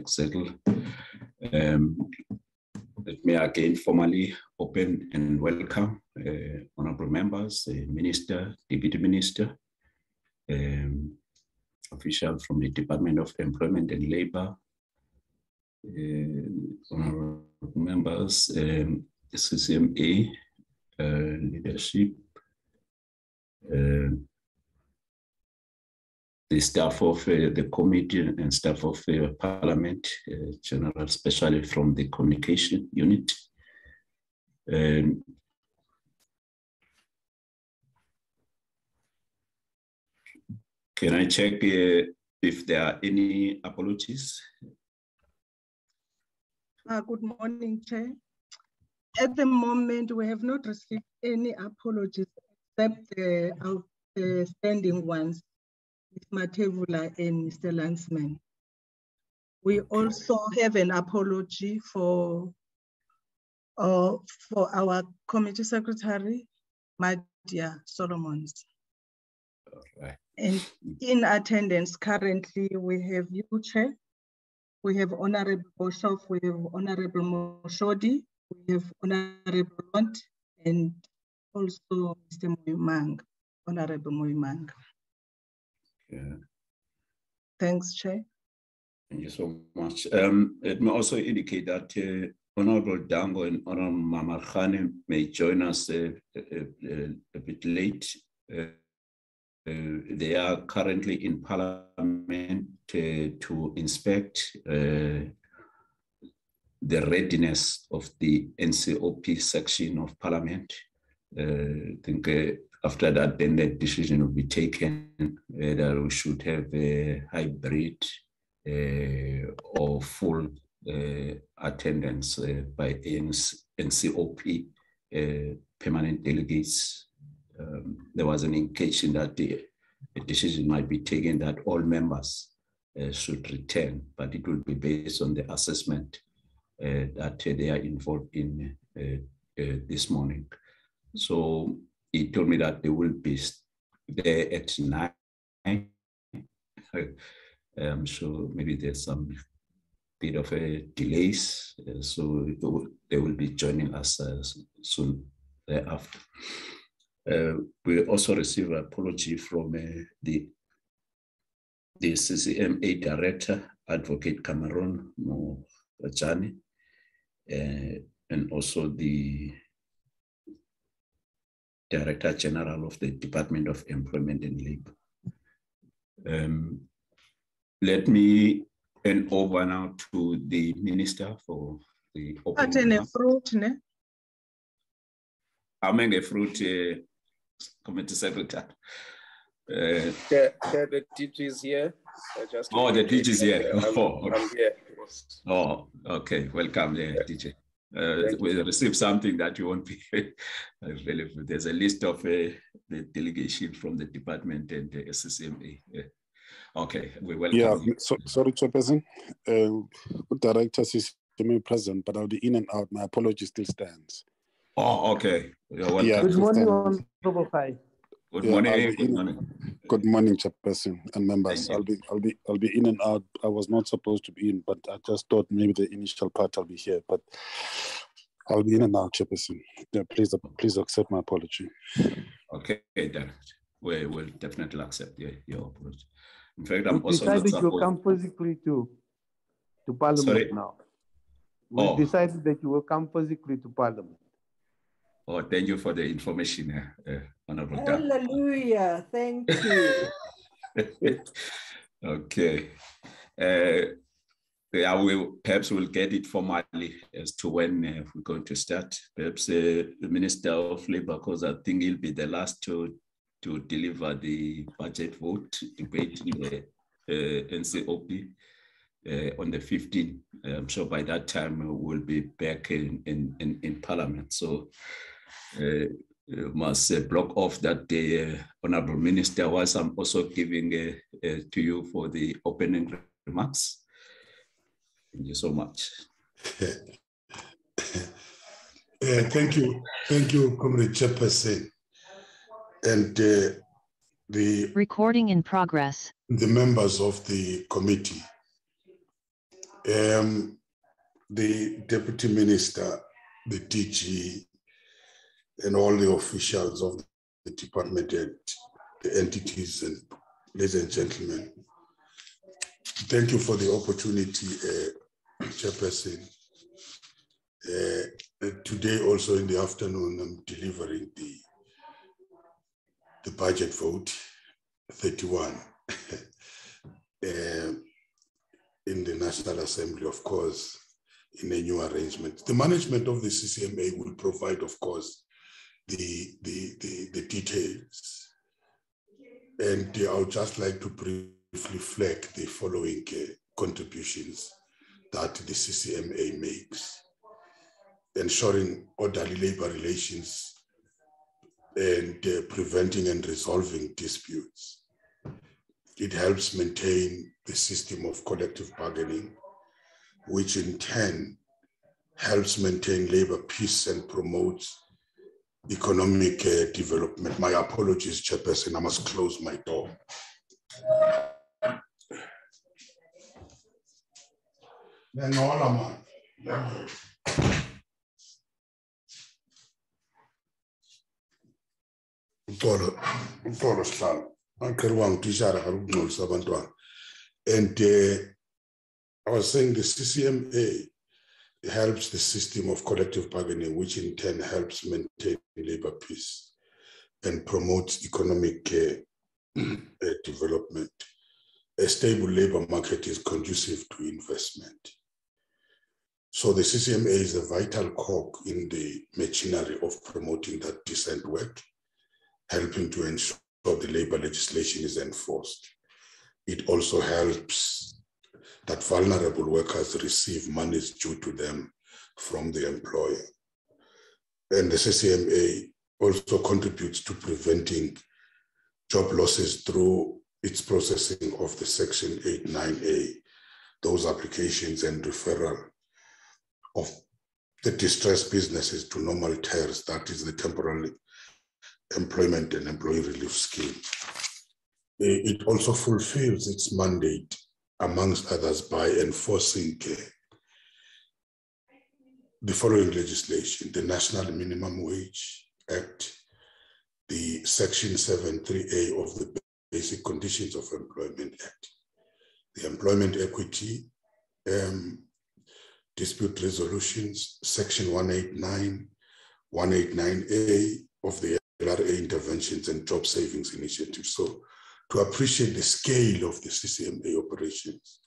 settle. Let me again formally open and welcome honorable members, Minister, Deputy Minister, officials from the Department of Employment and Labor, honorable members, CCMA leadership, the staff of the committee and staff of Parliament, general, especially from the communication unit. Can I check if there are any apologies? Good morning, Chair. At the moment, we have not received any apologies except the outstanding ones. Ms. Matevula and Mr. Landsman. We also have an apology for our committee secretary, Madia Solomons. Right. And in attendance currently, we have you, Chair. We have Honorable Boshoff, we have Honorable Moshodi, we have Honorable Mont, and also Mr. Moimang, Honorable Moimang. Yeah. Thanks, Chair. Thank you so much. Let me also indicate that Honorable Dango and Honorable Mamarkhane may join us a bit late. They are currently in Parliament to inspect the readiness of the NCOP section of Parliament. I think after that, then the decision will be taken whether we should have a hybrid or full attendance by NCOP permanent delegates. There was an indication that the decision might be taken that all members should return, but it will be based on the assessment that they are involved in this morning. So he told me that they will be there at 9. So maybe there's some bit of a delays, so they will be joining us soon thereafter. We also received an apology from the CCMA Director, Advocate Cameron Mojani, and also the Director General of the Department of Employment and Labor. Let me hand over now to the Minister for the opening. Committee Secretary. The teacher is here. The teacher is here. I'm here. Yes. Oh, okay. Welcome, teacher. We received something that you won't be relevant. There's a list of the delegation from the department and the SCMA. Okay, we welcome you. Sorry, Chairperson. Director CCMA present, but I'll be in and out. My apology still stands. Oh, okay. Yeah, good morning, Honorable Kai. Good morning. Good morning. Good morning, Chairperson and members. I'll be in and out. I was not supposed to be in, but I just thought maybe the initial part I'll be here, but I'll be in and out, Chairperson. Yeah, please accept my apology. Okay, then we will definitely accept your apology. In fact, I'm also decided you come physically to Parliament. Sorry? Now. We decided that you will come physically to Parliament. Oh, thank you for the information, Honorable. Hallelujah, thank you. Okay. Yeah, perhaps we'll get it formally as to when we're going to start. Perhaps the Minister of Labour, because I think he'll be the last to deliver the budget vote debate in the NCOP on the 15th. I'm sure by that time we'll be back in Parliament. So must block off that day, Honourable Minister, whilst I'm also giving to you for the opening remarks. Thank you so much. Thank you, Comrade Chairperson. And the recording in progress. The members of the committee. The Deputy Minister, the DG, and all the officials of the department and the entities, and ladies and gentlemen, thank you for the opportunity, Chairperson. Today, also in the afternoon, I'm delivering the budget vote 31 in the National Assembly, of course, in a new arrangement. The management of the CCMA will provide, of course, the details. And I would just like to briefly flag the following contributions that the CCMA makes: ensuring orderly labor relations and preventing and resolving disputes. It helps maintain the system of collective bargaining, which in turn helps maintain labor peace and promotes economic development. My apologies, Chairperson, I must close my door. And I was saying the CCMA helps the system of collective bargaining, which in turn helps maintain labor peace and promotes economic development. A stable labor market is conducive to investment. So the CCMA is a vital cog in the machinery of promoting that decent work, helping to ensure the labor legislation is enforced. It also helps that vulnerable workers receive monies due to them from the employer. And the CCMA also contributes to preventing job losses through its processing of the Section 89A, those applications and referral of the distressed businesses to normal TERS, that is the Temporary Employment and Employee Relief Scheme. It also fulfills its mandate, amongst others, by enforcing the following legislation: the National Minimum Wage Act, the Section 73A of the Basic Conditions of Employment Act, the Employment Equity Dispute Resolutions, Section 189, 189A of the LRA Interventions and Job Savings Initiative. So to appreciate the scale of the CCMA operations,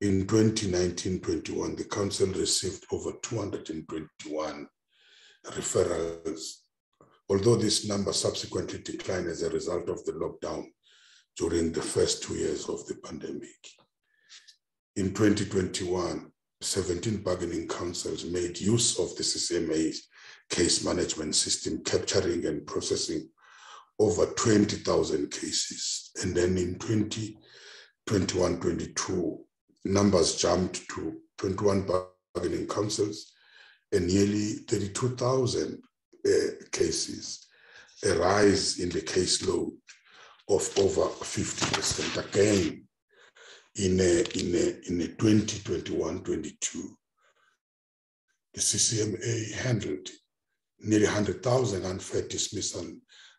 in 2019-21, the Council received over 221 referrals, although this number subsequently declined as a result of the lockdown during the first 2 years of the pandemic. In 2021, 17 bargaining councils made use of the CCMA's case management system, capturing and processing over 20,000 cases. And then in 2021-22, numbers jumped to 21 bargaining councils and nearly 32,000 cases, a rise in the caseload of over 50%. Again, in 2021-22, the CCMA handled nearly 100,000 unfair dismissal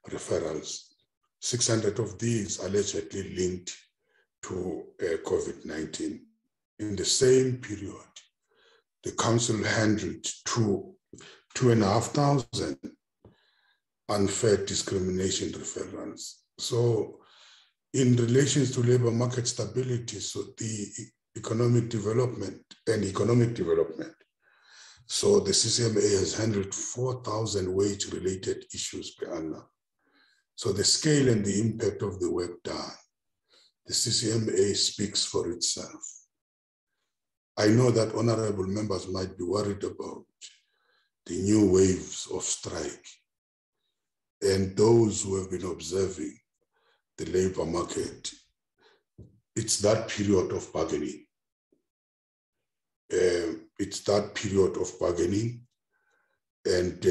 referrals. 600 of these allegedly linked to COVID-19. In the same period, the council handled 2,500 unfair discrimination referrals. So in relation to labor market stability, so the economic development, so the CCMA has handled 4,000 wage-related issues per annum. So the scale and the impact of the work done, the CCMA speaks for itself. I know that honorable members might be worried about the new waves of strike, and those who have been observing the labor market, it's that period of bargaining. It's that period of bargaining. And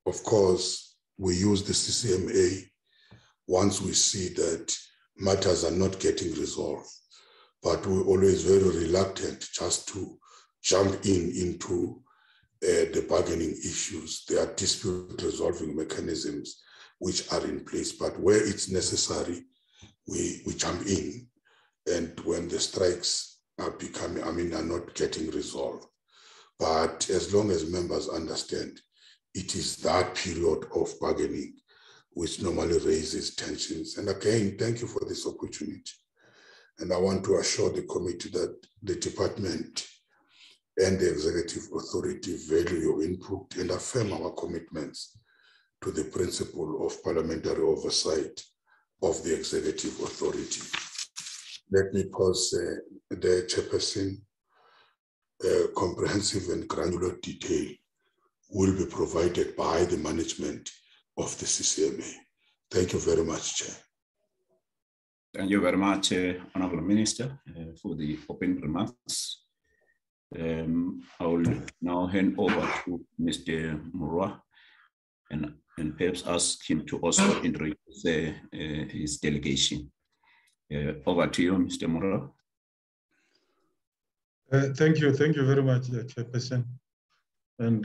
of course, we use the CCMA once we see that matters are not getting resolved, but we're always very reluctant just to jump into the bargaining issues. There are dispute resolving mechanisms which are in place, but where it's necessary, we jump in. And when the strikes are becoming, are not getting resolved. But as long as members understand, it is that period of bargaining which normally raises tensions. And again, thank you for this opportunity. And I want to assure the committee that the department and the executive authority value your input and affirm our commitments to the principle of parliamentary oversight of the executive authority. Let me pause there, Chairperson. Comprehensive and granular detail will be provided by the management of the CCMA. Thank you very much, Chair. Thank you very much, Honorable Minister, for the opening remarks. I will now hand over to Mr. Murwa and perhaps ask him to also introduce his delegation. Over to you, Mr. Murwa. Thank you very much, Chairperson. And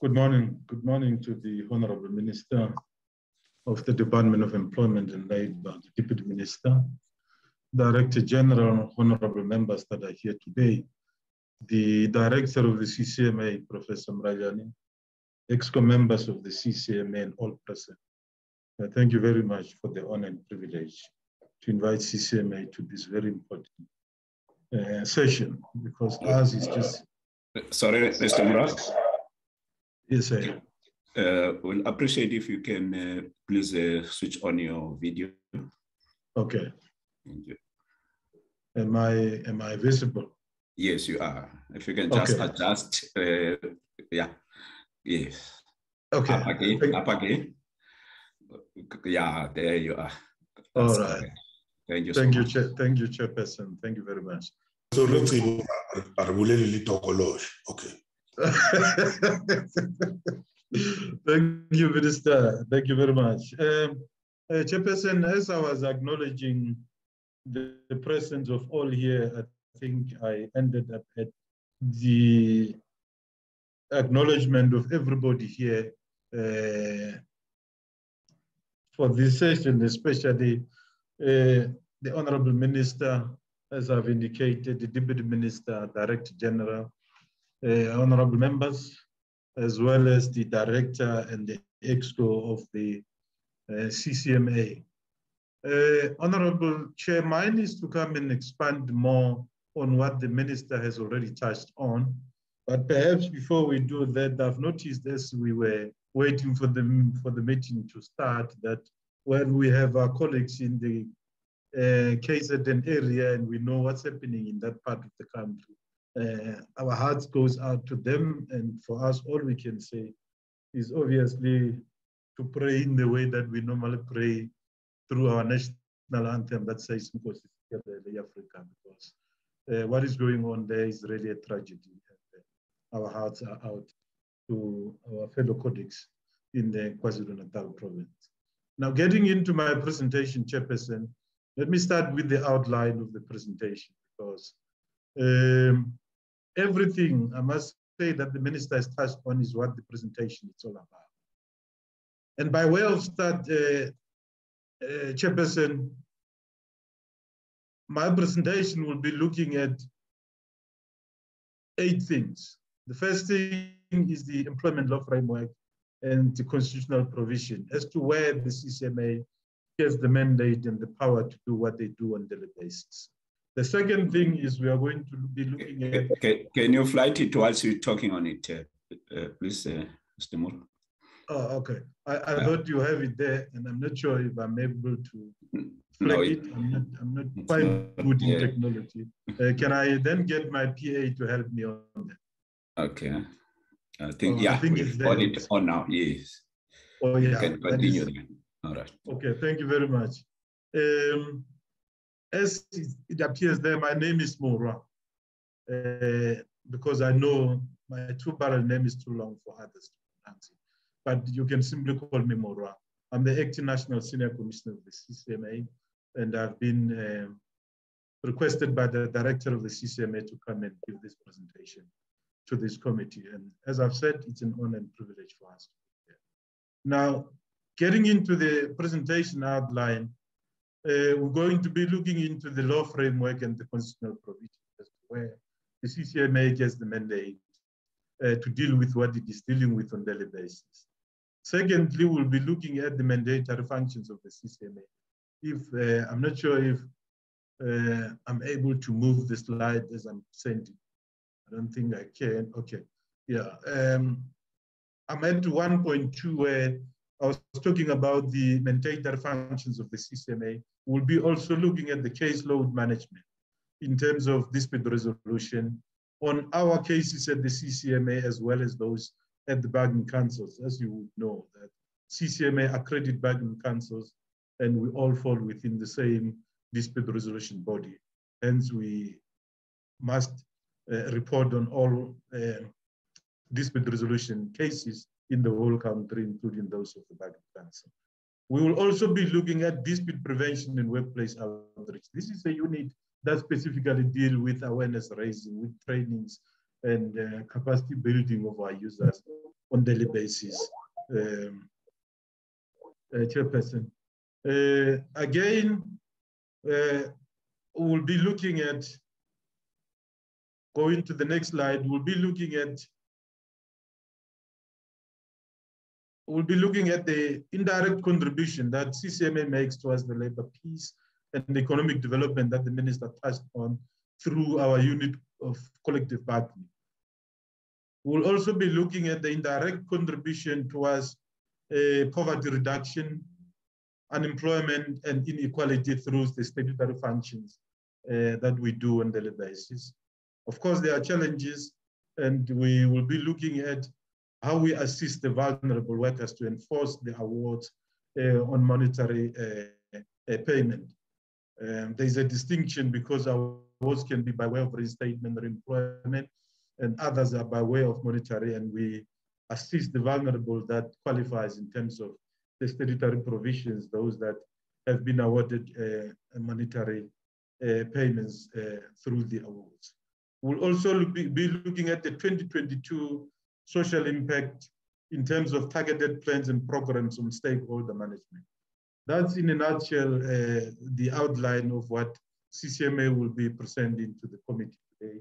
good morning to the Honorable Minister of the Department of Employment and Labour, the Deputy Minister, Director General, honorable members that are here today, the Director of the CCMA, Professor Mrajani, EXCO members of the CCMA and all present. Thank you very much for the honor and privilege to invite CCMA to this very important session, because ours is just... Sorry, Mr. Murwa. Yes, sir. We'll appreciate if you can please switch on your video. Okay. Thank you. Am I visible? Yes, you are. If you can just adjust, yeah, yes. Okay. Up again. Yeah, there you are. All right. Correct. Thank you. Thank you, thank you, Chairperson. Thank you very much. So let's see. Okay. Thank you, Minister. Thank you very much. Chairperson, as I was acknowledging the presence of all here, I think I ended up at the acknowledgement of everybody here for this session, especially the Honorable Minister, as I've indicated, the Deputy Minister, Director General, honorable members, as well as the Director and the EXCO of the CCMA. Honorable Chair, mine is to come and expand more on what the Minister has already touched on. But perhaps before we do that, I've noticed as we were waiting for the meeting to start that when we have our colleagues in the KZN area and we know what's happening in that part of the country, our hearts goes out to them, and for us, all we can say is obviously to pray in the way that we normally pray through our national anthem that says Africa, because what is going on there is really a tragedy. Our hearts are out to our fellow colleagues in the KwaZulu-Natal province. Now, getting into my presentation, Chairperson, let me start with the outline of the presentation, because everything, I must say, that the Minister has touched on is what the presentation is all about. And by way of start, Chairperson, my presentation will be looking at 8 things. The first thing is the employment law framework and the constitutional provision as to where the CCMA has the mandate and the power to do what they do on a daily basis. The second thing is we are going to be looking at... Can you flight it whilst you're talking on it, please, Mr. Moore? Oh, okay. I thought you have it there, and I'm not sure if I'm able to flag it. I'm not quite good in technology. Can I then get my PA to help me on that? Okay. I think we've got it on now, yes. Oh, yeah. You can continue then. All right. Okay, thank you very much. As it appears there, my name is Murwa, because I know my two-barrel name is too long for others to pronounce it. But you can simply call me Murwa. I'm the Acting National Senior Commissioner of the CCMA, and I've been requested by the director of the CCMA to come and give this presentation to this committee. And as I've said, it's an honor and privilege for us to be here. Now, getting into the presentation outline, we're going to be looking into the law framework and the constitutional provisions where the CCMA gets the mandate to deal with what it is dealing with on a daily basis. Secondly, we'll be looking at the mandatory functions of the CCMA. If I'm not sure if I'm able to move the slide as I'm sending. I don't think I can. Okay. Yeah. I'm at 1.2 where I was talking about the mandatory functions of the CCMA. We'll be also looking at the caseload management in terms of dispute resolution on our cases at the CCMA as well as those at the bargaining councils. As you would know, that CCMA accredited bargaining councils and we all fall within the same dispute resolution body. Hence, we must report on all dispute resolution cases in the whole country, including those of the bargaining council. We will also be looking at dispute prevention and workplace outreach. This is a unit that specifically deals with awareness raising, with trainings and capacity building of our users on a daily basis. Chairperson. Again, we'll be looking at, going to the next slide, we'll be looking at the indirect contribution that CCMA makes towards the labor peace and the economic development that the minister touched on through our unit of collective bargaining. We'll also be looking at the indirect contribution towards poverty reduction, unemployment, and inequality through the statutory functions that we do on a daily basis. Of course, there are challenges, and we will be looking at how we assist the vulnerable workers to enforce the awards on monetary payment. There's a distinction because awards can be by way of reinstatement or employment, and others are by way of monetary, and we assist the vulnerable that qualifies in terms of the statutory provisions, those that have been awarded monetary payments through the awards. We'll also be looking at the 2022 social impact in terms of targeted plans and programs on stakeholder management. That's in a nutshell the outline of what CCMA will be presenting to the committee today.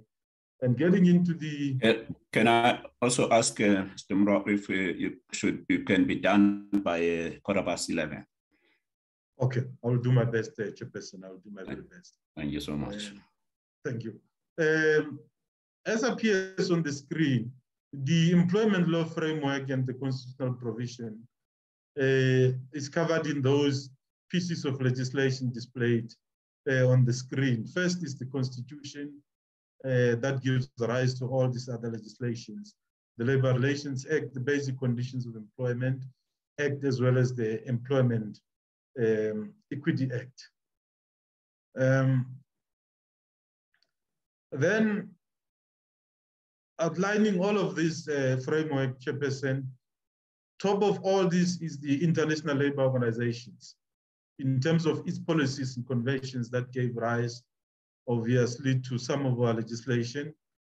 And getting into the... Can I also ask Mr. Mro if you can be done by 11:15? Okay, I will do my best, Chairperson. I will do my very best. Thank you so much. Thank you. As appears on the screen, the employment law framework and the constitutional provision is covered in those pieces of legislation displayed on the screen. First is the Constitution that gives rise to all these other legislations. The Labor Relations Act, the Basic Conditions of Employment Act, as well as the Employment Equity Act. Then outlining all of this framework, Chairperson, top of all this is the International Labour Organizations in terms of its policies and conventions that gave rise, obviously, to some of our legislation,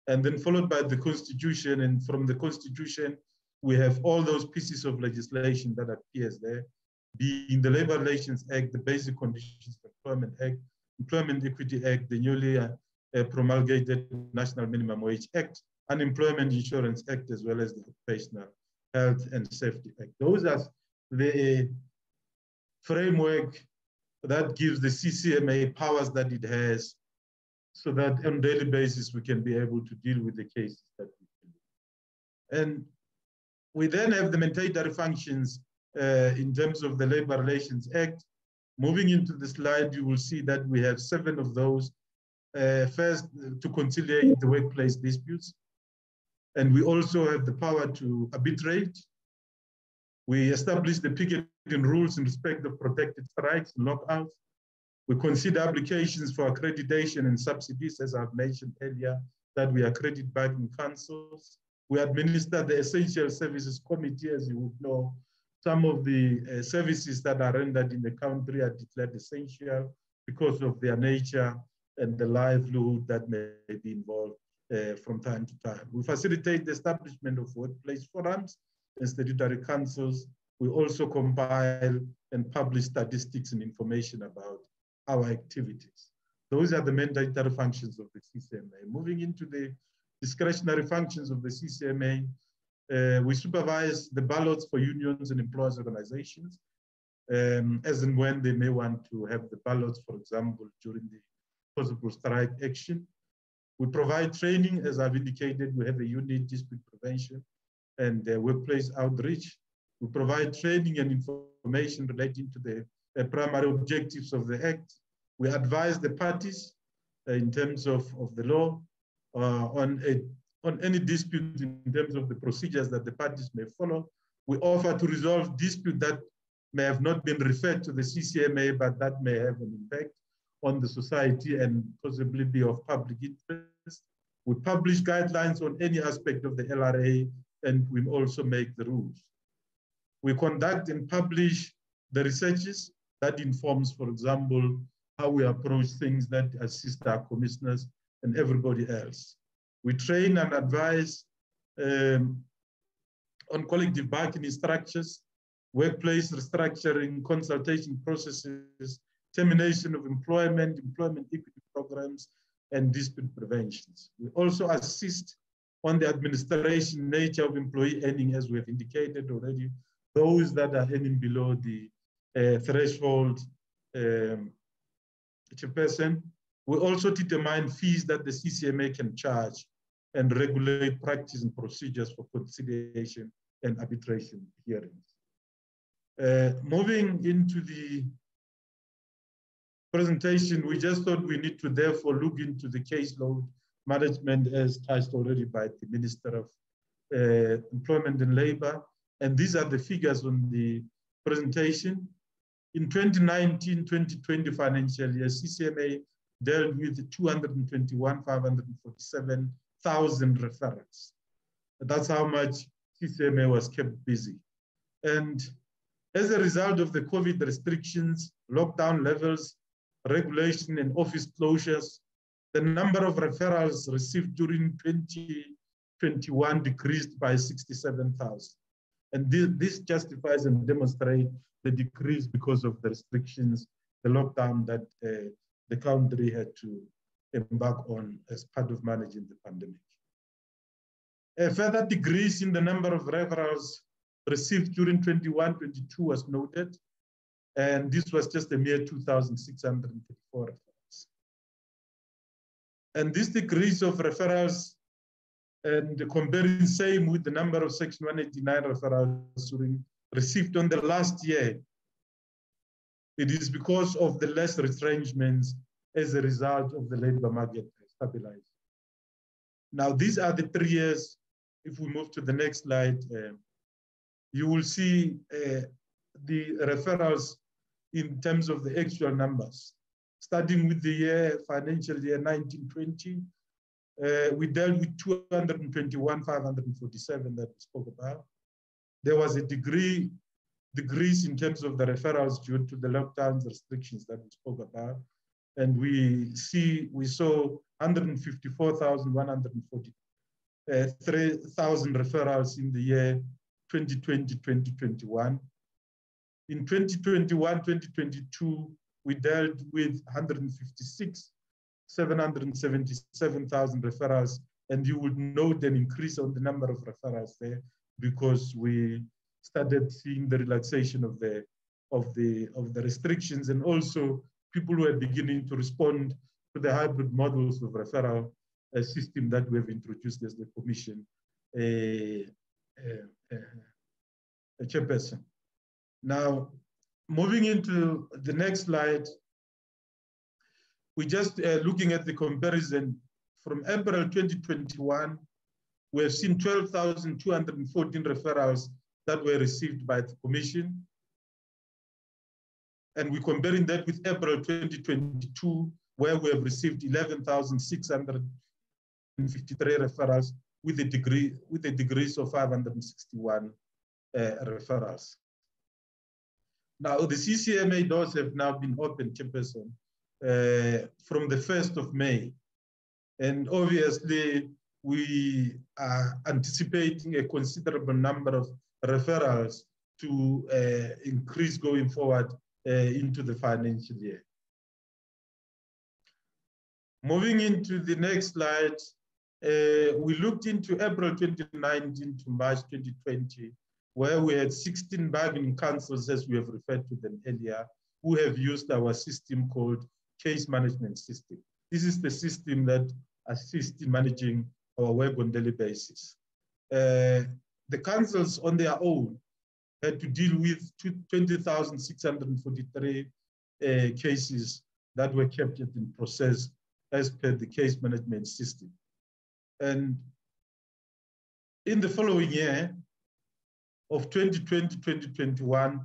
and then followed by the Constitution. And from the Constitution, we have all those pieces of legislation that appears there, being the Labor Relations Act, the Basic Conditions of Employment Act, Employment Equity Act, the newly promulgated National Minimum Wage Act, Unemployment Insurance Act, as well as the Occupational Health and Safety Act. Those are the framework that gives the CCMA powers that it has, so that on a daily basis we can be able to deal with the cases that we do. And we then have the mandatory functions in terms of the Labor Relations Act. Moving into the slide, you will see that we have 7 of those. First, to conciliate the workplace disputes. And we also have the power to arbitrate. We establish the picketing rules in respect of protected strikes and lockouts. We consider applications for accreditation and subsidies, as I've mentioned earlier, that we accredit bargaining councils. We administer the Essential Services Committee, as you would know. Some of the services that are rendered in the country are declared essential because of their nature and the livelihood that may be involved from time to time. We facilitate the establishment of workplace forums and statutory councils. We also compile and publish statistics and information about our activities. Those are the mandatory functions of the CCMA. Moving into the discretionary functions of the CCMA, we supervise the ballots for unions and employers' organizations, as and when they may want to have the ballots, for example, during the possible strike action. We provide training, as I've indicated. We have a unit, dispute prevention and workplace outreach. We provide training and information relating to the primary objectives of the Act. We advise the parties in terms of the law on any dispute in terms of the procedures that the parties may follow. We offer to resolve dispute that may have not been referred to the CCMA, but that may have an impact on the society and possibly be of public interest. We publish guidelines on any aspect of the LRA, and we also make the rules. We conduct and publish the researches that informs, for example, how we approach things that assist our commissioners and everybody else. We train and advise on collective bargaining structures, workplace restructuring, consultation processes, termination of employment, employment equity programs, and dispute preventions. We also assist on the administration nature of employee earning, as we have indicated already, those that are earning below the threshold chairperson. We also determine fees that the CCMA can charge and regulate practice and procedures for conciliation and arbitration hearings. Moving into the presentation, we just thought we need to therefore look into the caseload management, as touched already by the Minister of Employment and Labor. And these are the figures on the presentation. In 2019-2020 financial year, CCMA dealt with 221,547,000 referrals. That's how much CCMA was kept busy. And as a result of the COVID restrictions, lockdown levels, regulation and office closures, the number of referrals received during 2021 decreased by 67,000. And this justifies and demonstrates the decrease because of the restrictions, the lockdown that the country had to embark on as part of managing the pandemic. A further decrease in the number of referrals received during 21-22 was noted, and this was just a mere 2,634 referrals. And this decrease of referrals, and comparing same with the number of Section 189 referrals received on the last year, it is because of the less retrenchments as a result of the labor market stabilizing. Now, these are the 3 years. If we move to the next slide, you will see the referrals in terms of the actual numbers. Starting with the financial year 1920, we dealt with 221,547 that we spoke about. There was a decrease in terms of the referrals due to the lockdowns restrictions that we spoke about. And we saw 154,143,000 referrals in the year 2020-2021. In 2021-2022, we dealt with 156,777,000 referrals, and you would note an increase on the number of referrals there because we started seeing the relaxation of the restrictions, and also people were beginning to respond to the hybrid models of referral system that we have introduced as the Commission chairperson. Now, moving into the next slide, we just looking at the comparison from April 2021, we have seen 12,214 referrals that were received by the Commission. And we're comparing that with April 2022, where we have received 11,653 referrals with a decrease of 561 referrals. Now, the CCMA doors have now been opened, chairperson, from the 1st of May. And obviously, we are anticipating a considerable number of referrals to increase going forward into the financial year. Moving into the next slide, we looked into April 2019 to March 2020, where we had 16 bargaining councils, as we have referred to them earlier, who have used our system called case management system. This is the system that assists in managing our work on a daily basis. The councils on their own had to deal with 20,643 cases that were kept in process as per the case management system. And in the following year of 2020-2021,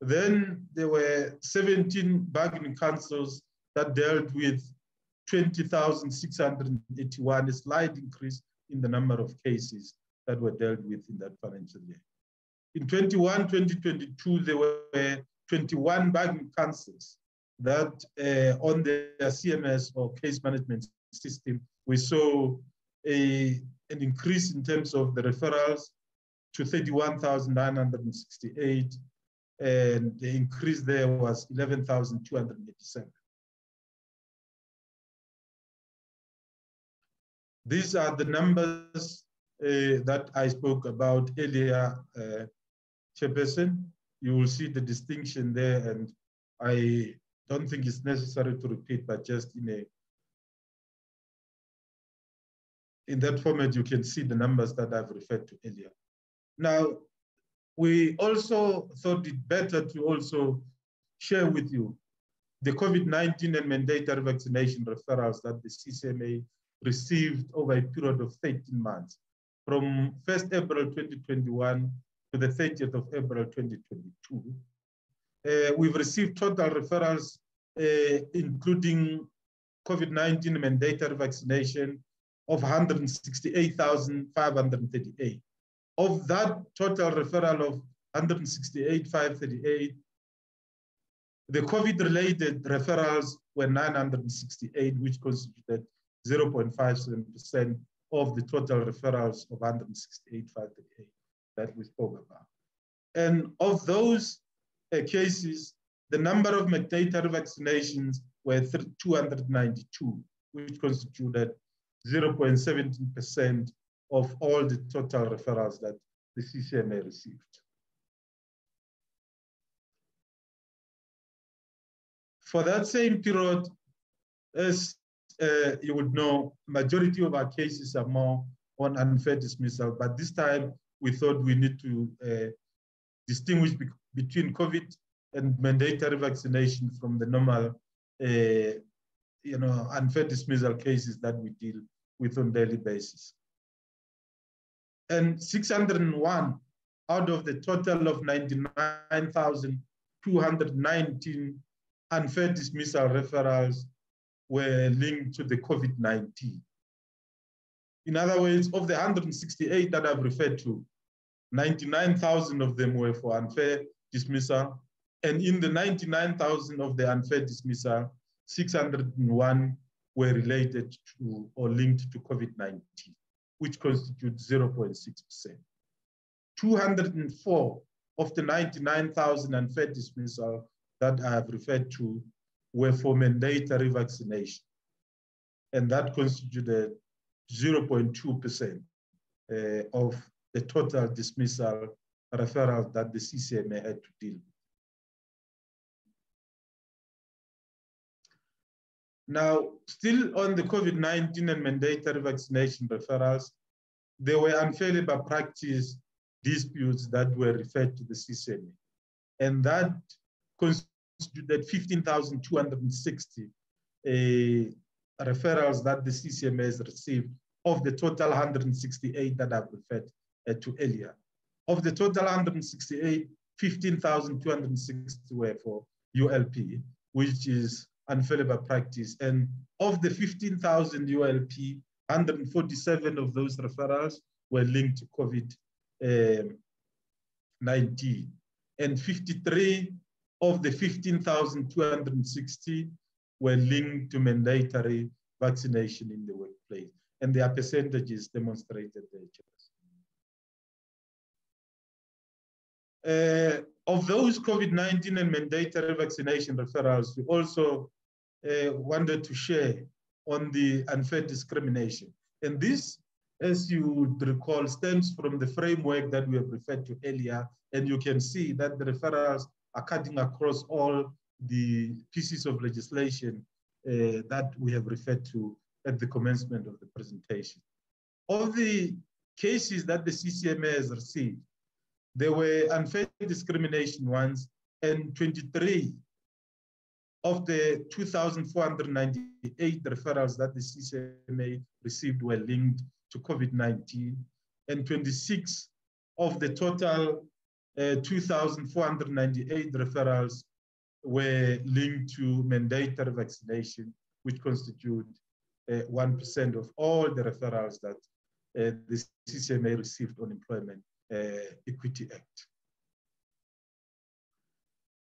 then there were 17 bargaining councils that dealt with 20,681, a slight increase in the number of cases that were dealt with in that financial year. In 2021-2022, there were 21 bargaining councils that on their CMS or case management system, we saw an increase in terms of the referrals to 31,968, and the increase there was 11,287. These are the numbers that I spoke about earlier, Chairperson. You will see the distinction there, and I don't think it's necessary to repeat, but just in that format, you can see the numbers that I've referred to earlier. Now, we also thought it better to also share with you the COVID-19 and mandatory vaccination referrals that the CCMA received over a period of 13 months, from 1st April 2021 to the 30th of April 2022. We've received total referrals, including COVID-19 mandatory vaccination, of 168,538. Of that total referral of 168,538, the COVID-related referrals were 968, which constituted 0.57% of the total referrals of 168,538 that we spoke about. And of those cases, the number of mandatory vaccinations were 292, which constituted 0.17% of all the total referrals that the CCMA received. For that same period, as you would know, majority of our cases are more on unfair dismissal, but this time we thought we need to distinguish between COVID and mandatory vaccination from the normal unfair dismissal cases that we deal with on a daily basis. And 601 out of the total of 99,219 unfair dismissal referrals were linked to the COVID-19. In other words, of the 168 that I've referred to, 99,000 of them were for unfair dismissal. And in the 99,000 of the unfair dismissal, 601 were related to or linked to COVID-19, which constitutes 0.6%. 204 of the 99,000 unfair dismissal that I have referred to were for mandatory vaccination. And that constituted 0.2% of the total dismissal referral that the CCMA had to deal with. Now, still on the COVID-19 and mandatory vaccination referrals, there were unfair labor practice disputes that were referred to the CCMA. And that constituted 15,260 referrals that the CCMA has received of the total 168 that I've referred to earlier. Of the total 168, 15,260 were for ULP, which is unfair labor practice. And of the 15,000 ULP, 147 of those referrals were linked to COVID-19. And 53 of the 15,260 were linked to mandatory vaccination in the workplace. And their percentages demonstrated there. Of those COVID-19 and mandatory vaccination referrals, we also wanted to share on the unfair discrimination. And this, as you would recall, stems from the framework that we have referred to earlier. And you can see that the referrals are cutting across all the pieces of legislation that we have referred to at the commencement of the presentation. Of the cases that the CCMA has received, there were unfair discrimination ones, and 23 of the 2,498 referrals that the CCMA received were linked to COVID-19, and 26 of the total 2,498 referrals were linked to mandatory vaccination, which constitute 1% of all the referrals that the CCMA received on Employment Equity Act.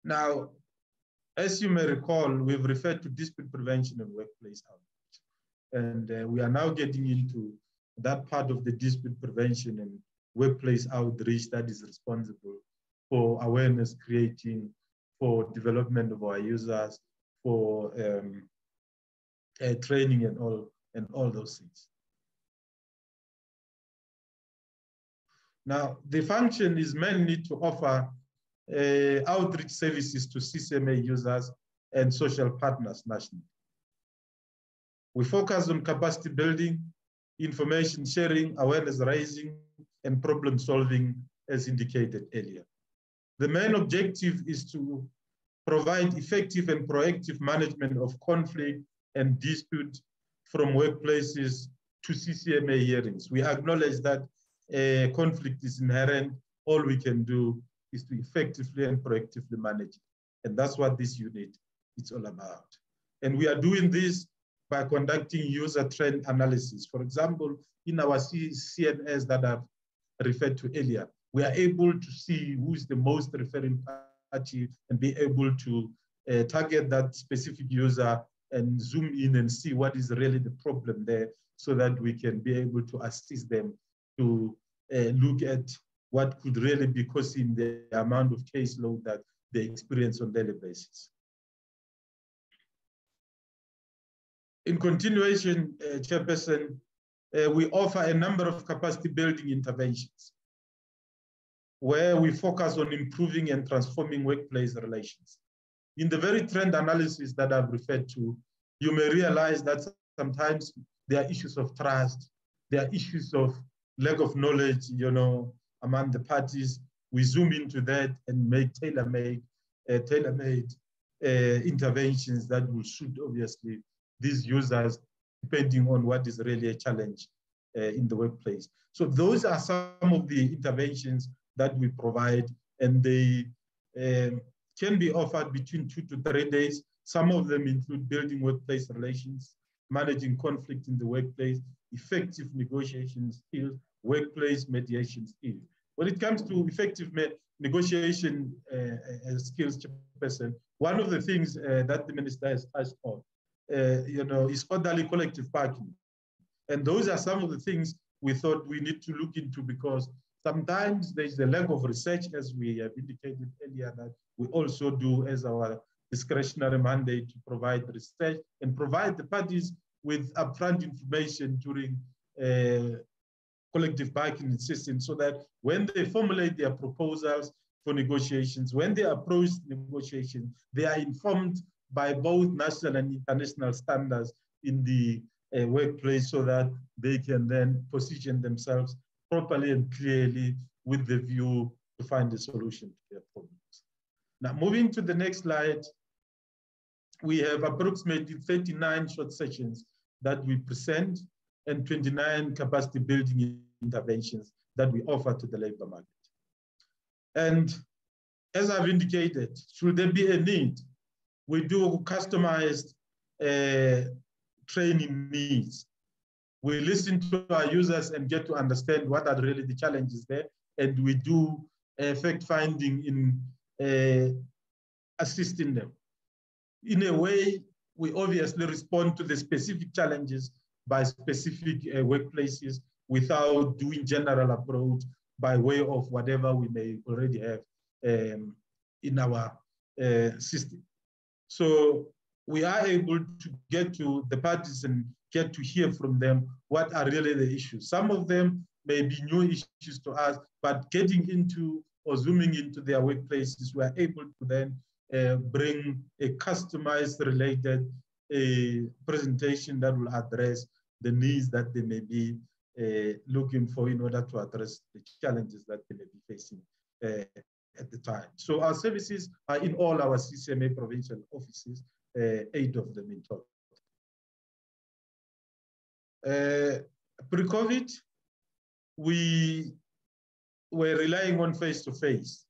Now, as you may recall, we've referred to dispute prevention and workplace outreach. And we are now getting into that part of the dispute prevention and workplace outreach that is responsible for awareness creating, for development of our users, for training and all those things. Now, the function is mainly to offer outreach services to CCMA users and social partners nationally. We focus on capacity building, information sharing, awareness raising, and problem solving as indicated earlier. The main objective is to provide effective and proactive management of conflict and dispute from workplaces to CCMA hearings. We acknowledge that conflict is inherent. All we can do is to effectively and proactively manage it. And that's what this unit is all about. And we are doing this by conducting user trend analysis. For example, in our CNS that I've referred to earlier, we are able to see who's the most referring party and be able to target that specific user and zoom in and see what is really the problem there so that we can be able to assist them to look at what could really be causing the amount of caseload that they experience on a daily basis. In continuation, Chairperson, we offer a number of capacity building interventions where we focus on improving and transforming workplace relations. In the very trend analysis that I've referred to, you may realize that sometimes there are issues of trust, there are issues of lack of knowledge, among the parties. We zoom into that and make tailor-made interventions that will suit, obviously, these users, depending on what is really a challenge in the workplace. So those are some of the interventions that we provide, and they can be offered between 2 to 3 days. Some of them include building workplace relations, managing conflict in the workplace, effective negotiation skills, workplace mediation skills. When it comes to effective negotiation skills, Chairperson, one of the things that the Minister has touched on, is orderly collective bargaining. And those are some of the things we thought we need to look into, because sometimes there's a lack of research, as we have indicated earlier, that we also do as our discretionary mandate to provide research and provide the parties with upfront information during collective bargaining system, so that when they formulate their proposals for negotiations, when they approach negotiations, they are informed by both national and international standards in the workplace, so that they can then position themselves properly and clearly with the view to find a solution to their problems. Now, moving to the next slide, we have approximately 39 short sessions that we present and 29 capacity building interventions that we offer to the labor market. And as I've indicated, should there be a need, we do customized training needs. We listen to our users and get to understand what are really the challenges there, and we do fact finding in assisting them in a way we obviously respond to the specific challenges by specific workplaces without doing general approach by way of whatever we may already have in our system. So we are able to get to the parties and get to hear from them what are really the issues. Some of them may be new issues to us, but getting into or zooming into their workplaces, we are able to then bring a customized related presentation that will address the needs that they may be looking for in order to address the challenges that they may be facing at the time. So our services are in all our CCMA provincial offices, 8 of them in total. Pre-COVID, we were relying on face-to-face.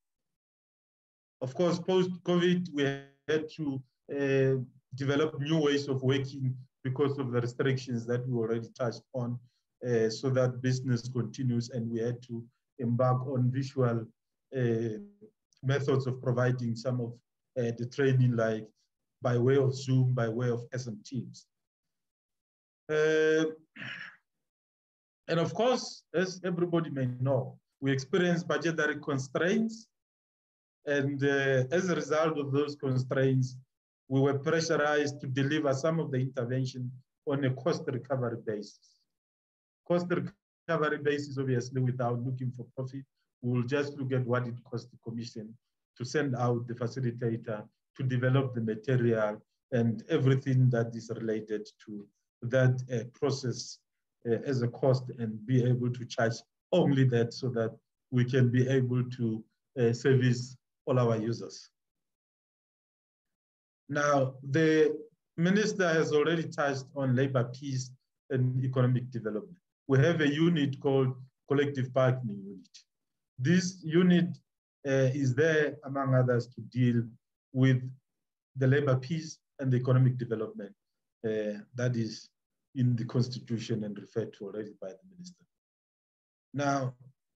Of course, post-COVID, we had to develop new ways of working because of the restrictions that we already touched on, so that business continues, and we had to embark on visual methods of providing some of the training, like by way of Zoom, by way of SM Teams. And of course, as everybody may know, we experienced budgetary constraints. And as a result of those constraints, we were pressurized to deliver some of the intervention on a cost recovery basis. Cost recovery basis, obviously, without looking for profit. We will just look at what it costs the commission to send out the facilitator, to develop the material, and everything that is related to that process as a cost, and be able to charge only that, so that we can be able to service all our users. Now, the minister has already touched on labor peace and economic development. We have a unit called Collective Bargaining Unit. This unit is there, among others, to deal with the labor peace and the economic development that is in the Constitution and referred to already by the minister. Now,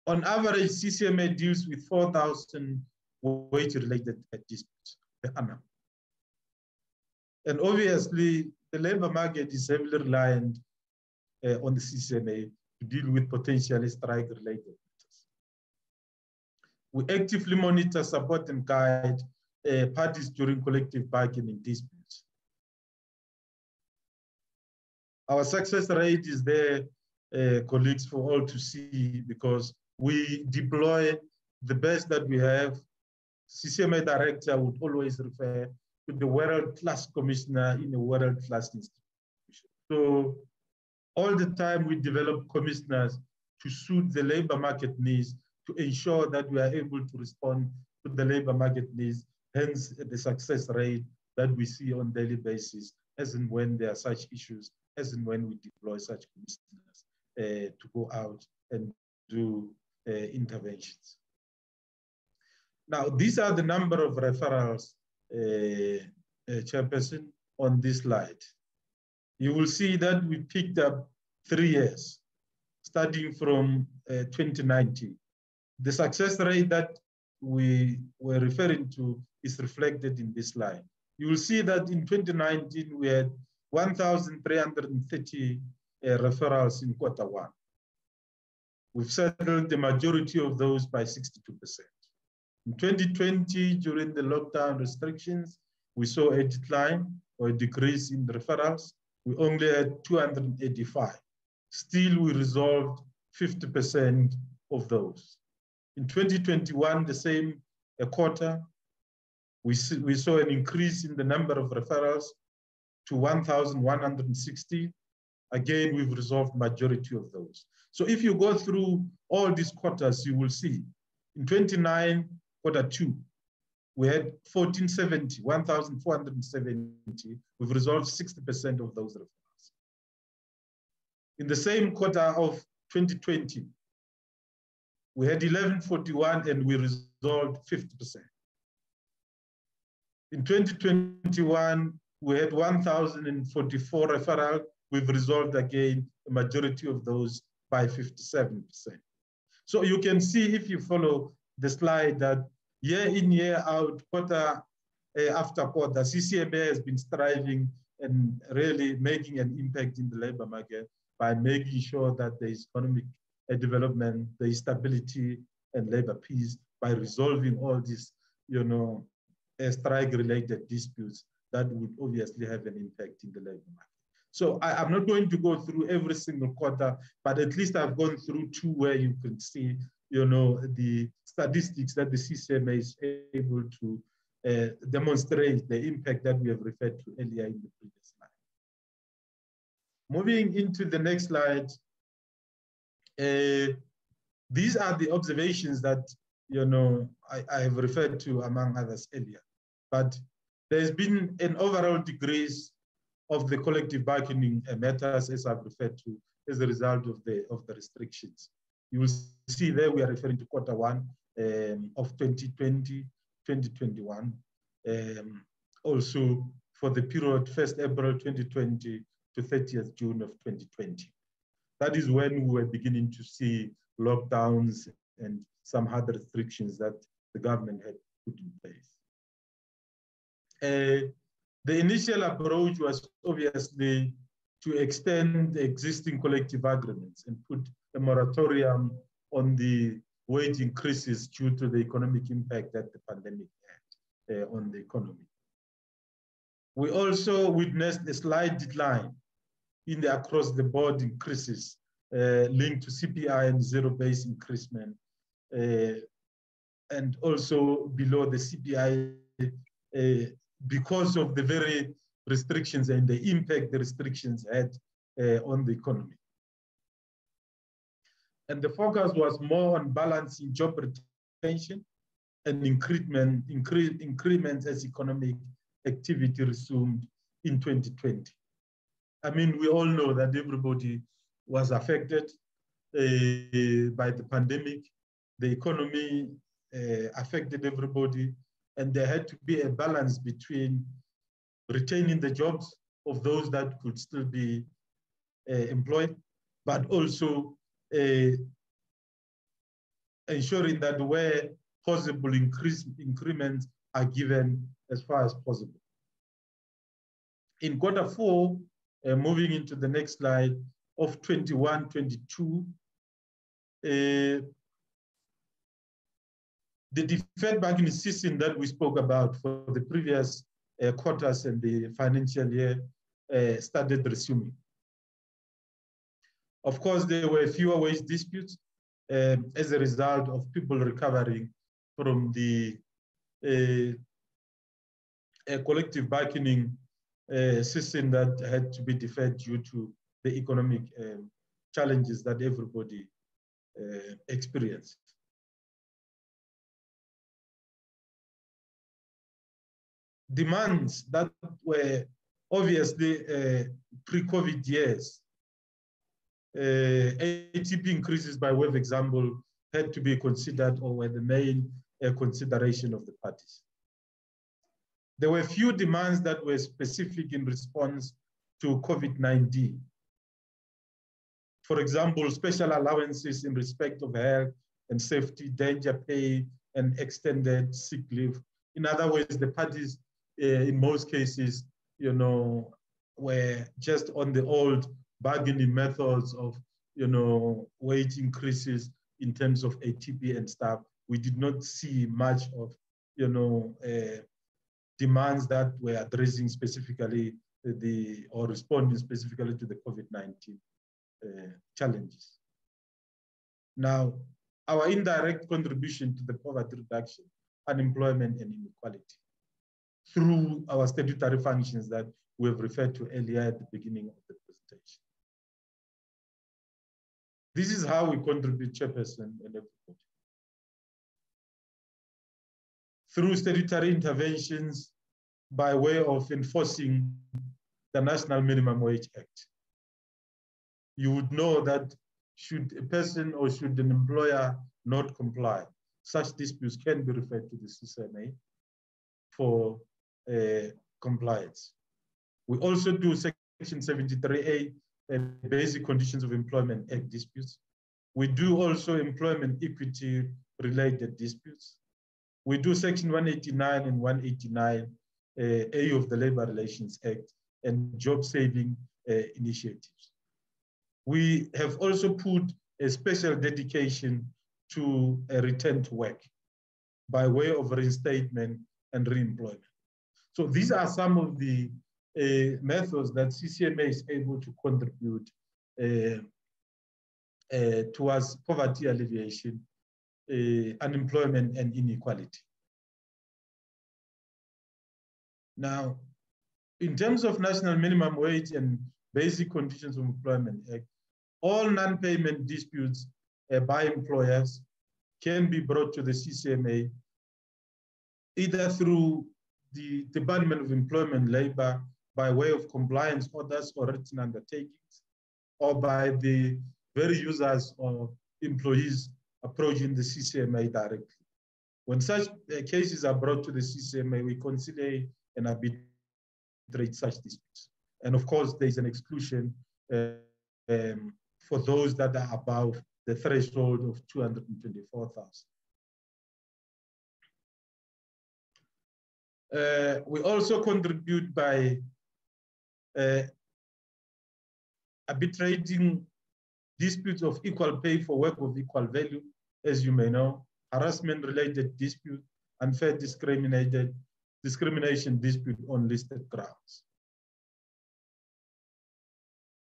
on average, CCMA deals with 4,000 wage-related disputes per annum. And obviously, the labor market is heavily reliant on the CCMA to deal with potentially strike-related matters. We actively monitor, support, and guide parties during collective bargaining disputes. Our success rate is there, colleagues, for all to see, because we deploy the best that we have. CCMA director would always refer to the world-class commissioner in a world-class institution. So all the time we develop commissioners to suit the labor market needs, to ensure that we are able to respond to the labor market needs, hence the success rate that we see on a daily basis, as and when there are such issues, as and when we deploy such commissioners to go out and do interventions. Now, these are the number of referrals, Chairperson, on this slide. You will see that we picked up 3 years, starting from 2019. The success rate that we were referring to is reflected in this slide. You will see that in 2019, we had 1,330 referrals in Q1. We've settled the majority of those by 62%. In 2020, during the lockdown restrictions, we saw a decline or a decrease in the referrals. We only had 285. Still, we resolved 50% of those. In 2021, the same quarter, we saw an increase in the number of referrals to 1,160. Again, we've resolved majority of those. So if you go through all these quarters, you will see in 29, Q2, we had 1,470, 1,470. We've resolved 60% of those referrals. In the same quarter of 2020, we had 1,141 and we resolved 50%. In 2021, we had 1,044 referrals. We've resolved again the majority of those by 57%. So you can see, if you follow the slide, that year in, year out, quarter after quarter, CCMA has been striving and really making an impact in the labor market by making sure that there is economic development, there is stability and labor peace, by resolving all these, strike-related disputes that would obviously have an impact in the labor market. So I'm not going to go through every single quarter, but at least I've gone through two where you can see, the statistics that the CCMA is able to demonstrate the impact that we have referred to earlier in the previous slide. Moving into the next slide, these are the observations that I have referred to among others earlier. But there's been an overall decrease of the collective bargaining matters, as I've referred to, as a result of the restrictions. You will see there we are referring to Q1 of 2020, 2021. Also for the period 1st April 2020 to 30th June of 2020. That is when we were beginning to see lockdowns and some other restrictions that the government had put in place. The initial approach was obviously to extend the existing collective agreements and put a moratorium on the wage increases due to the economic impact that the pandemic had on the economy. We also witnessed a slight decline in the across-the-board increases linked to CPI and zero-based increment, and also below the CPI because of the very restrictions and the impact the restrictions had on the economy. And the focus was more on balancing job retention and increments as economic activity resumed in 2020. I mean, we all know that everybody was affected by the pandemic. The economy affected everybody, and there had to be a balance between retaining the jobs of those that could still be employed, but also ensuring that where possible increments are given as far as possible. In Q4, moving into the next slide, of 21-22, the deferred bargaining system that we spoke about for the previous quarters and the financial year started resuming. Of course, there were fewer wage disputes as a result of people recovering from the collective bargaining system that had to be deferred due to the economic challenges that everybody experienced. Demands that were obviously pre-COVID years, ATP increases by way of example had to be considered or were the main consideration of the parties. There were few demands that were specific in response to COVID-19. For example, special allowances in respect of health and safety, danger pay, and extended sick leave. In other words, the parties, in most cases, were just on the old bargaining methods of, wage increases in terms of ATP and stuff. We did not see much of, demands that were addressing specifically or responding specifically to the COVID-19 challenges. Now, our indirect contribution to the poverty reduction, unemployment, and inequality through our statutory functions that we have referred to earlier at the beginning of the presentation. This is how we contribute, Chairperson and everybody. Through statutory interventions by way of enforcing the National Minimum Wage Act. You would know that should a person or should an employer not comply, such disputes can be referred to the CCMA for compliance. We also do Section 73A, Basic Conditions of Employment Act disputes. We do also employment equity related disputes. We do Section 189 and 189A of the Labor Relations Act and job-saving initiatives. We have also put a special dedication to a return to work by way of reinstatement and reemployment. So these are some of the methods that CCMA is able to contribute towards poverty alleviation, unemployment, and inequality. Now, in terms of National Minimum Wage and Basic Conditions of Employment Act, all non-payment disputes by employers can be brought to the CCMA either through the Department of Employment Labor by way of compliance orders or written undertakings, or by the very users or employees approaching the CCMA directly. When such cases are brought to the CCMA, we consider and arbitrate such disputes. And of course, there's an exclusion for those that are above the threshold of 224,000. We also contribute by arbitrating disputes of equal pay for work of equal value, as you may know, harassment-related dispute, unfair discrimination dispute on listed grounds.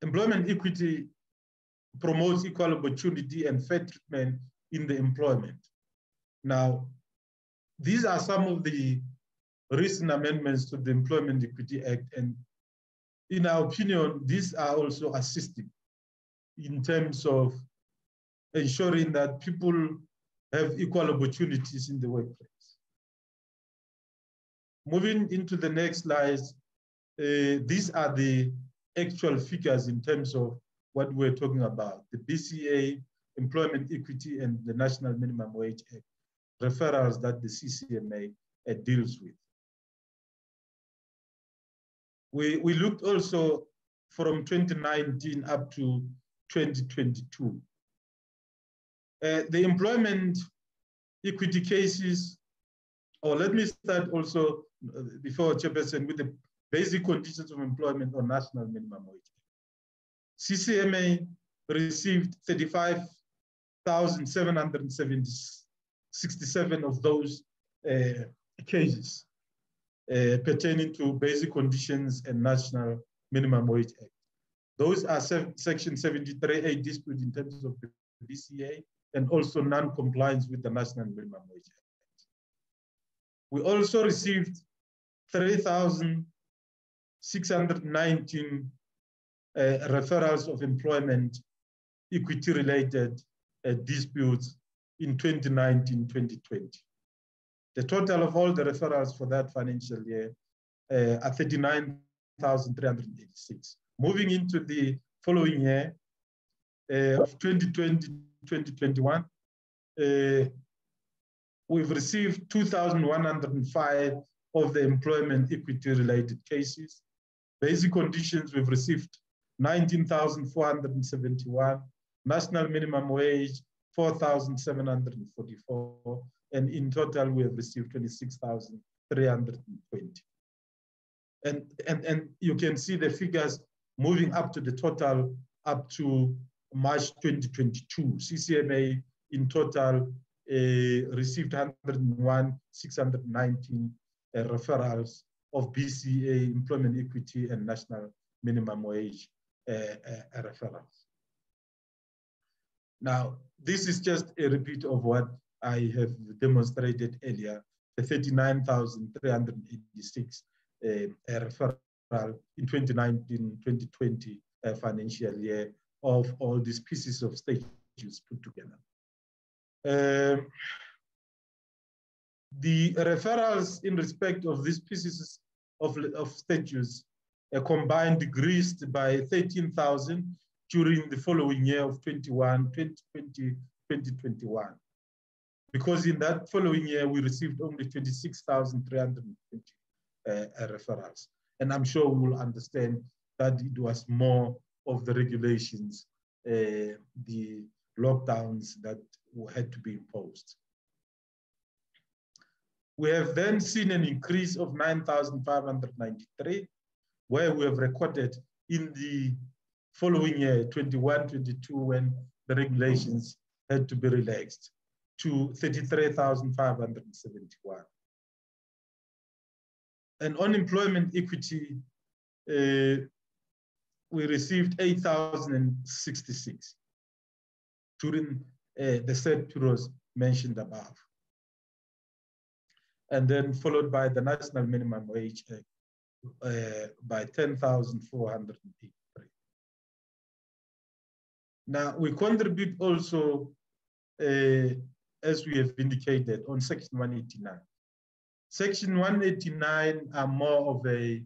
Employment equity promotes equal opportunity and fair treatment in the employment. Now, these are some of the recent amendments to the Employment Equity Act, and in our opinion, these are also assisting in terms of ensuring that people have equal opportunities in the workplace. Moving into the next slides, these are the actual figures in terms of what we're talking about, the BCA, Employment Equity, and the National Minimum Wage Act referrals that the CCMA deals with. We looked also from 2019 up to 2022. The employment equity cases, or let me start also before Chairperson with the basic conditions of employment or national minimum wage. CCMA received 35,767 of those cases pertaining to basic conditions and national minimum wage act. Those are section 73A dispute in terms of the BCA and also non-compliance with the national minimum wage act. We also received 3,619 referrals of employment equity-related disputes in 2019-2020. The total of all the referrals for that financial year are 39,386. Moving into the following year of 2020-2021, we've received 2,105 of the employment equity-related cases. Basic conditions, we've received 19,471. National minimum wage, 4,744. And in total, we have received 26,320. And you can see the figures moving up to the total up to March 2022. CCMA in total received 101,619 referrals of BCA, employment equity, and national minimum wage referrals. Now, this is just a repeat of what I have demonstrated earlier, the 39,386 referral in 2019-2020 financial year of all these pieces of statutes put together. The referrals in respect of these pieces of statutes combined decreased by 13,000 during the following year of 2021. Because in that following year, we received only 26,320 referrals. And I'm sure we will understand that it was more of the regulations, the lockdowns that had to be imposed. We have then seen an increase of 9,593 where we have recorded in the following year, 21-22, when the regulations had to be relaxed, to 33,571. And on employment equity, we received 8,066 during the said periods mentioned above. And then followed by the National Minimum Wage Act by 10,483. Now, we contribute also, as we have indicated, on Section 189. Section 189 are more of a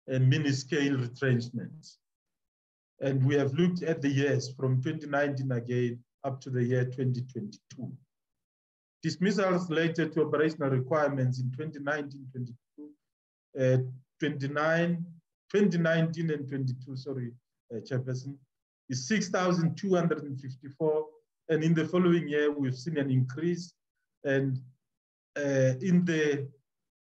mini-scale retrenchments. And we have looked at the years from 2019 again up to the year 2022. Dismissals related to operational requirements in 2019 and 22, sorry, Chairperson, is 6,254. And in the following year, we've seen an increase. And in the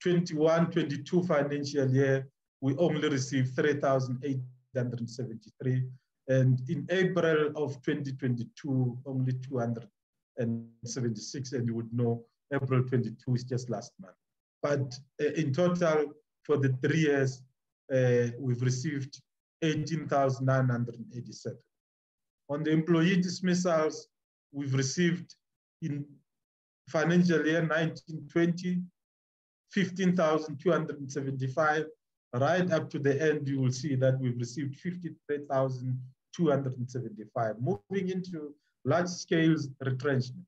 21-22 financial year, we only received 3,873. And in April of 2022, only 276. And you would know April 22 is just last month. But in total, for the 3 years, we've received 18,987. On the employee dismissals, we've received in financial year 1920, 15,275. Right up to the end, you will see that we've received 53,275, moving into large scale retrenchment.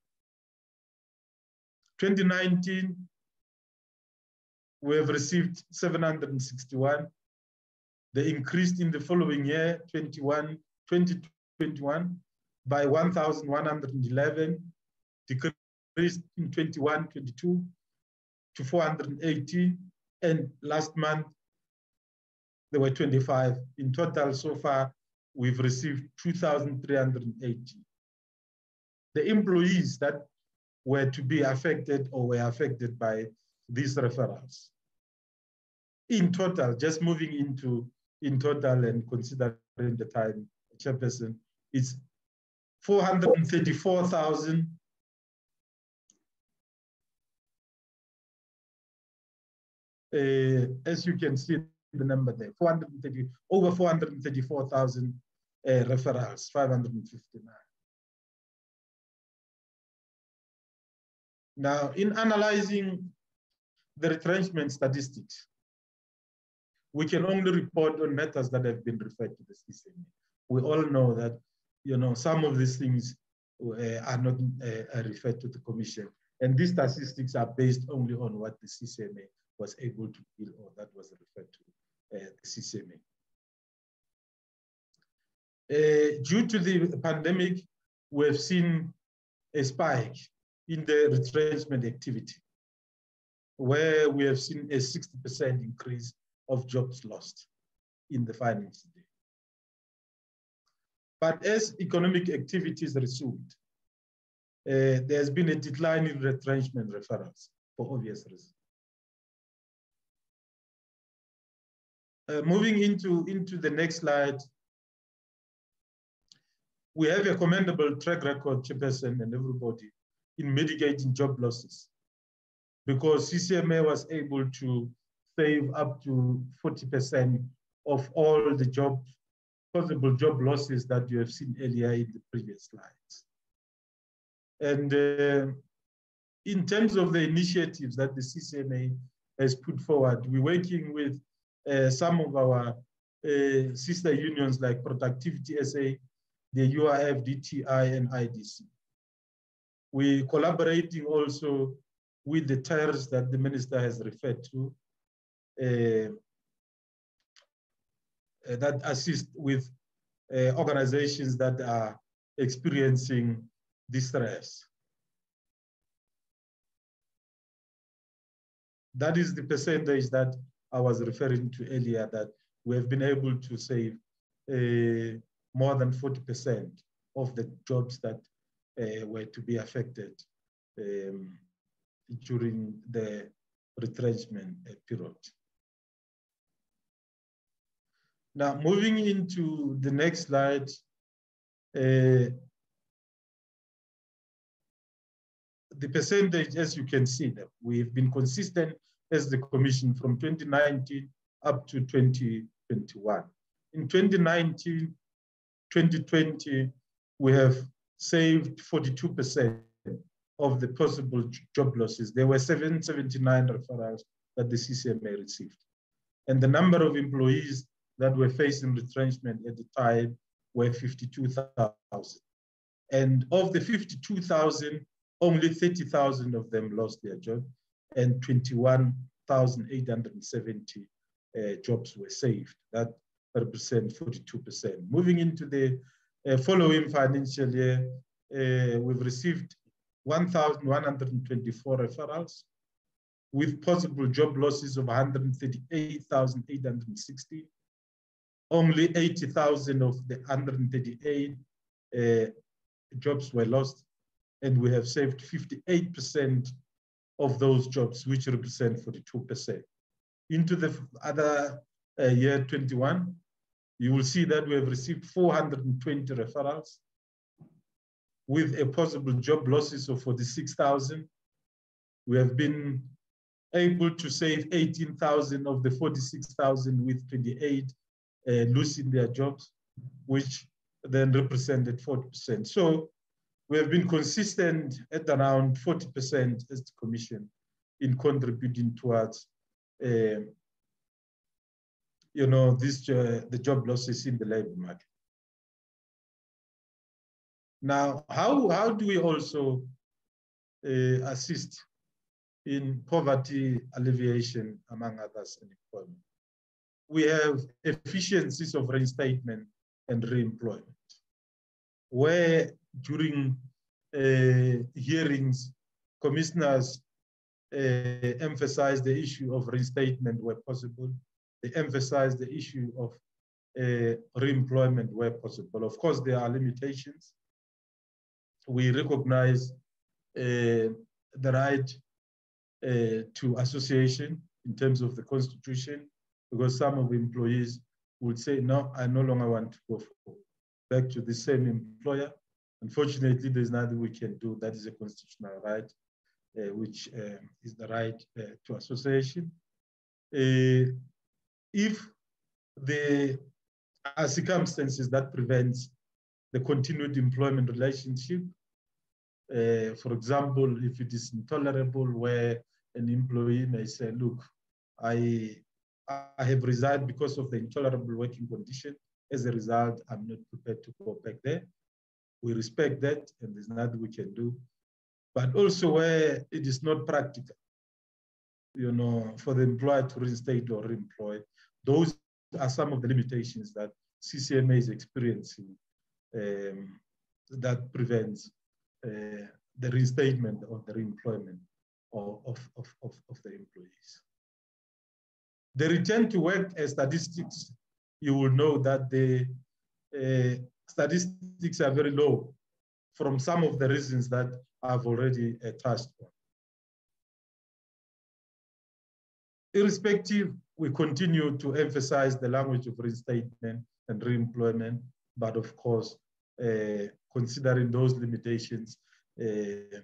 2019, we have received 761. They increased in the following year, 2021, by 1,111, decreased in 21-22 to 480, and last month, there were 25. In total, so far, we've received 2,380. The employees that were to be affected or were affected by these referrals. In total, just moving into in total and considering the time, Chairperson, it's 434,000 as you can see the number there, over 434,000 referrals, 559. Now, in analyzing the retrenchment statistics, we can only report on matters that have been referred to the CCMA. We all know that, some of these things are not referred to the Commission. And these statistics are based only on what the CCMA was able to deal or that was referred to the CCMA. Due to the pandemic, we have seen a spike in the retrenchment activity, where we have seen a 60% increase of jobs lost in the financial year. But as economic activities resumed, there has been a decline in retrenchment referrals for obvious reasons. Moving into the next slide, we have a commendable track record, Chairperson and everybody, in mitigating job losses, because CCMA was able to save up to 40% of all the possible job losses that you have seen earlier in the previous slides. And in terms of the initiatives that the CCMA has put forward, we're working with some of our sister unions like Productivity SA, the UIF, DTI, and IDC. We're collaborating also with the tiers that the minister has referred to that assist with organizations that are experiencing distress. That is the percentage that I was referring to earlier, that we have been able to save more than 40% of the jobs that were to be affected during the retrenchment period. Now, moving into the next slide, the percentage, as you can see, that we've been consistent as the Commission from 2019 up to 2021. In 2019, 2020, we have saved 42% of the possible job losses. There were 779 referrals that the CCMA received. And the number of employees that were facing retrenchment at the time were 52,000. And of the 52,000, only 30,000 of them lost their job, and 21,870 jobs were saved. That represents 42%. Moving into the following financial year, we've received 1,124 referrals with possible job losses of 138,860. Only 80,000 of the 138 jobs were lost, and we have saved 58% of those jobs, which represent 42%. Into the other year 21, you will see that we have received 420 referrals with a possible job losses of 46,000. We have been able to save 18,000 of the 46,000 with 28 losing their jobs, which then represented 40%. So we have been consistent at around 40% as the Commission in contributing towards the job losses in the labor market. Now, how do we also assist in poverty alleviation, among others, and employment? We have efficiencies of reinstatement and reemployment, where during hearings, commissioners emphasize the issue of reinstatement where possible. They emphasize the issue of reemployment where possible. Of course, there are limitations. We recognize the right to association in terms of the Constitution, because some of the employees would say, no, I no longer want to go back to the same employer. Unfortunately, there's nothing we can do. That is a constitutional right, which is the right to association. If there are circumstances that prevents the continued employment relationship, for example, if it is intolerable, where an employee may say, look, I have resigned because of the intolerable working condition. As a result, I'm not prepared to go back there. We respect that, and there's nothing we can do. But also where it is not practical, for the employer to reinstate or reemploy, those are some of the limitations that CCMA is experiencing that prevents the reinstatement or the reemployment of the employees. The return to work statistics, you will know that the statistics are very low from some of the reasons that I've already touched on. Irrespective, we continue to emphasize the language of reinstatement and reemployment, but of course, considering those limitations, I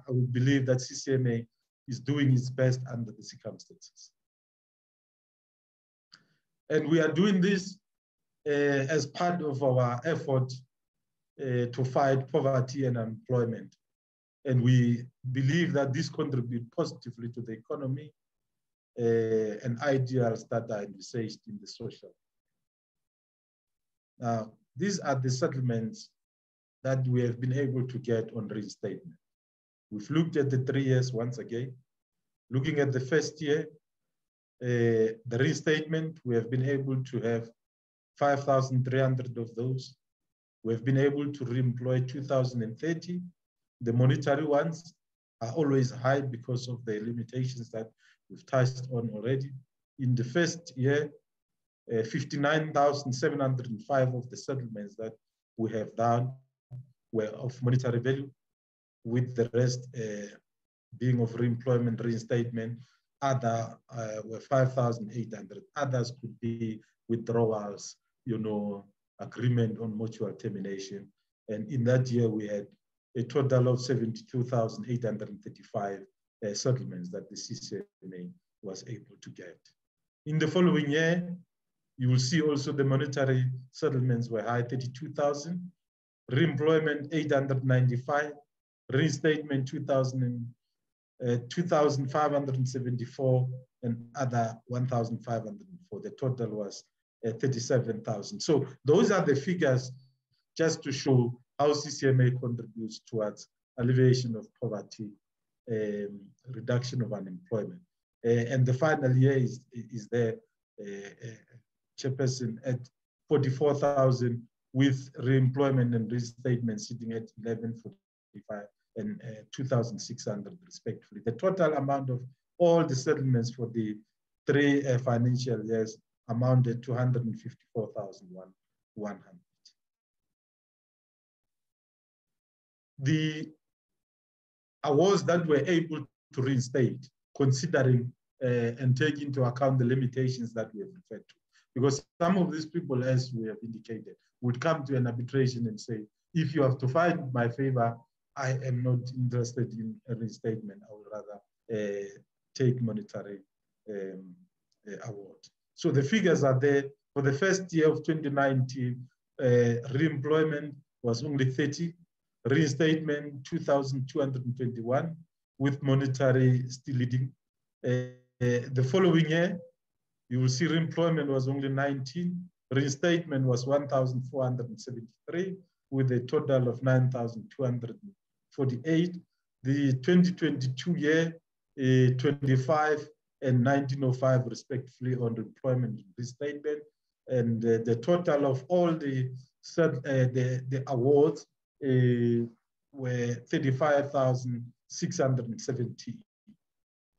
would believe that CCMA is doing its best under the circumstances. And we are doing this as part of our effort to fight poverty and unemployment. And we believe that this contributes positively to the economy and ideals that are envisaged in the social. Now, these are the settlements that we have been able to get on reinstatement. We've looked at the 3 years once again. Looking at the first year, the reinstatement, we have been able to have 5,300 of those. We have been able to reemploy 2,030. The monetary ones are always high because of the limitations that we've touched on already. In the first year, 59,705 of the settlements that we have done were of monetary value, with the rest being of reemployment, reinstatement, other were 5,800. Others could be withdrawals, agreement on mutual termination. And in that year, we had a total of 72,835 settlements that the CCMA was able to get. In the following year, you will see also the monetary settlements were high, 32,000, reemployment 895, reinstatement 2,574, and other 1,504. The total was 37,000. So those are the figures just to show how CCMA contributes towards alleviation of poverty, reduction of unemployment. And the final year is there, Chairperson, at 44,000 with reemployment and reinstatement sitting at 1145 and 2,600 respectively. The total amount of all the settlements for the 3 financial years amounted to 154,100. The awards that were able to reinstate, considering and take into account the limitations that we have referred to. Because some of these people, as we have indicated, would come to an arbitration and say, if you have to fight in my favor, I am not interested in a reinstatement. I would rather take monetary award. So the figures are there. For the first year of 2019, reemployment was only 30, reinstatement 2,221, with monetary still leading. The following year, you will see reemployment was only 19, reinstatement was 1,473, with a total of 9,248. The 2022 year, 25 and 1905 respectively on reemployment and reinstatement. And the total of all the awards were 35,670,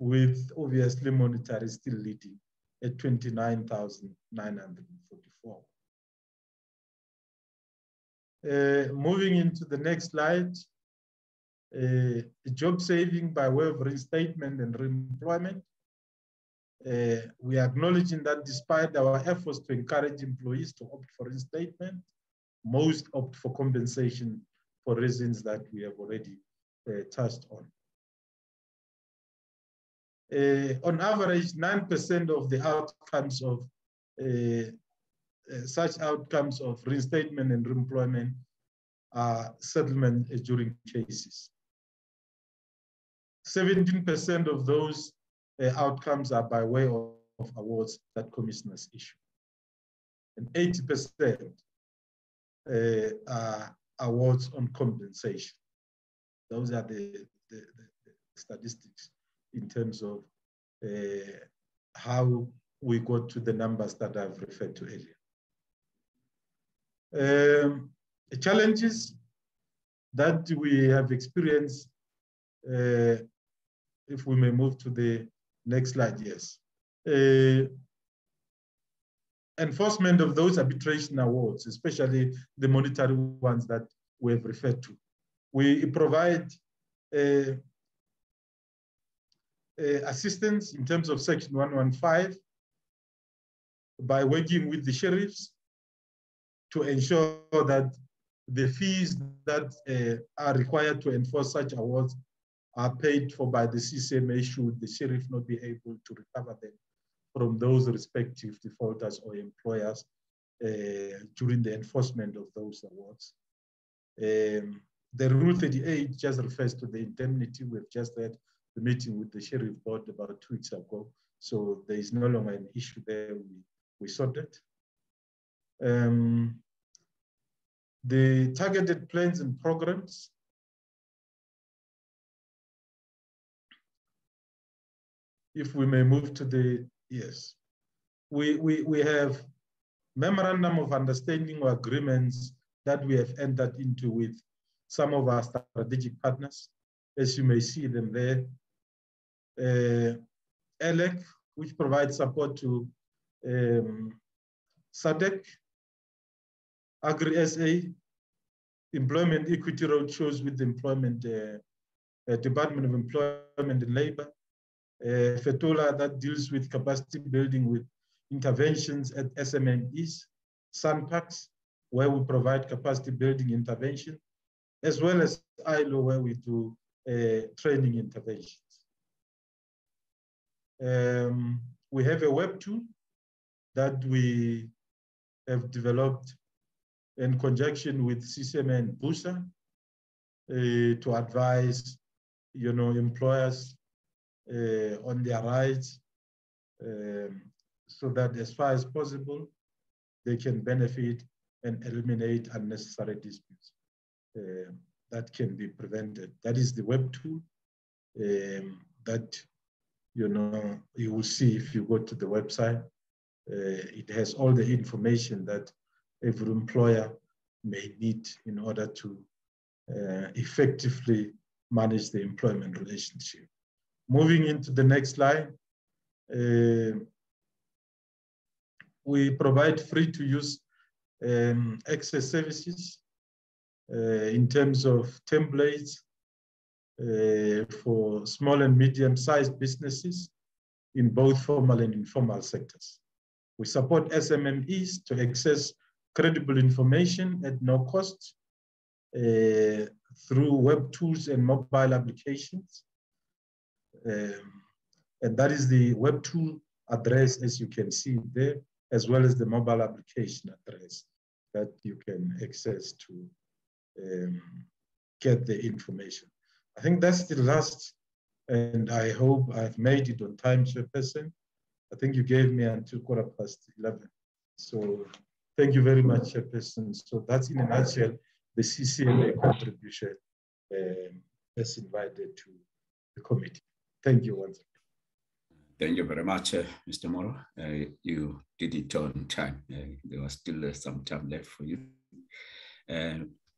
with obviously monetary still leading at 29,944. Moving into the next slide, job saving by way of reinstatement and reemployment. We are acknowledging that despite our efforts to encourage employees to opt for reinstatement, most opt for compensation for reasons that we have already touched on. On average, 9% of the outcomes of such outcomes of reinstatement and reemployment are settlement during cases. 17% of those outcomes are by way of awards that commissioners issue. And 80% are awards on compensation. Those are the statistics in terms of how we got to the numbers that I've referred to earlier. Challenges that we have experienced, if we may move to the next slide, yes. Enforcement of those arbitration awards, especially the monetary ones that we have referred to. We provide assistance in terms of Section 115 by working with the sheriffs to ensure that the fees that are required to enforce such awards are paid for by the CCMA should the sheriff not be able to recover them from those respective defaulters or employers during the enforcement of those awards. The Rule 38 just refers to the indemnity. We've just had the meeting with the Sheriff Board about 2 weeks ago, so there is no longer an issue there. We sorted. The targeted plans and programs. If we may move to the, yes. We have memorandum of understanding or agreements that we have entered into with some of our strategic partners, as you may see them there. ELEC, which provides support to SADC, Agri-SA, Employment Equity Roadshows with the Employment Department of Employment and Labor, FETOLA that deals with capacity building with interventions at SMMEs, SANPACs, where we provide capacity building intervention, as well as ILO, where we do training interventions. We have a web tool that we have developed in conjunction with CCMA and BUSA to advise, employers on their rights, so that as far as possible, they can benefit and eliminate unnecessary disputes that can be prevented. That is the web tool that you will see if you go to the website. It has all the information that every employer may need in order to effectively manage the employment relationship. Moving into the next slide, we provide free to use access services in terms of templates for small and medium-sized businesses in both formal and informal sectors. We support SMMEs to access credible information at no cost through web tools and mobile applications. And that is the web tool address, as you can see there, as well as the mobile application address that you can access to get the information. I think that's the last, and I hope I've made it on time, Chairperson. I think you gave me until 11:15. So thank you very much, Chairperson. So that's in a nutshell, the CCMA contribution that's invited to the committee. Thank you once again. Thank you very much, Mr. Moro. You did it on time. There was still some time left for you.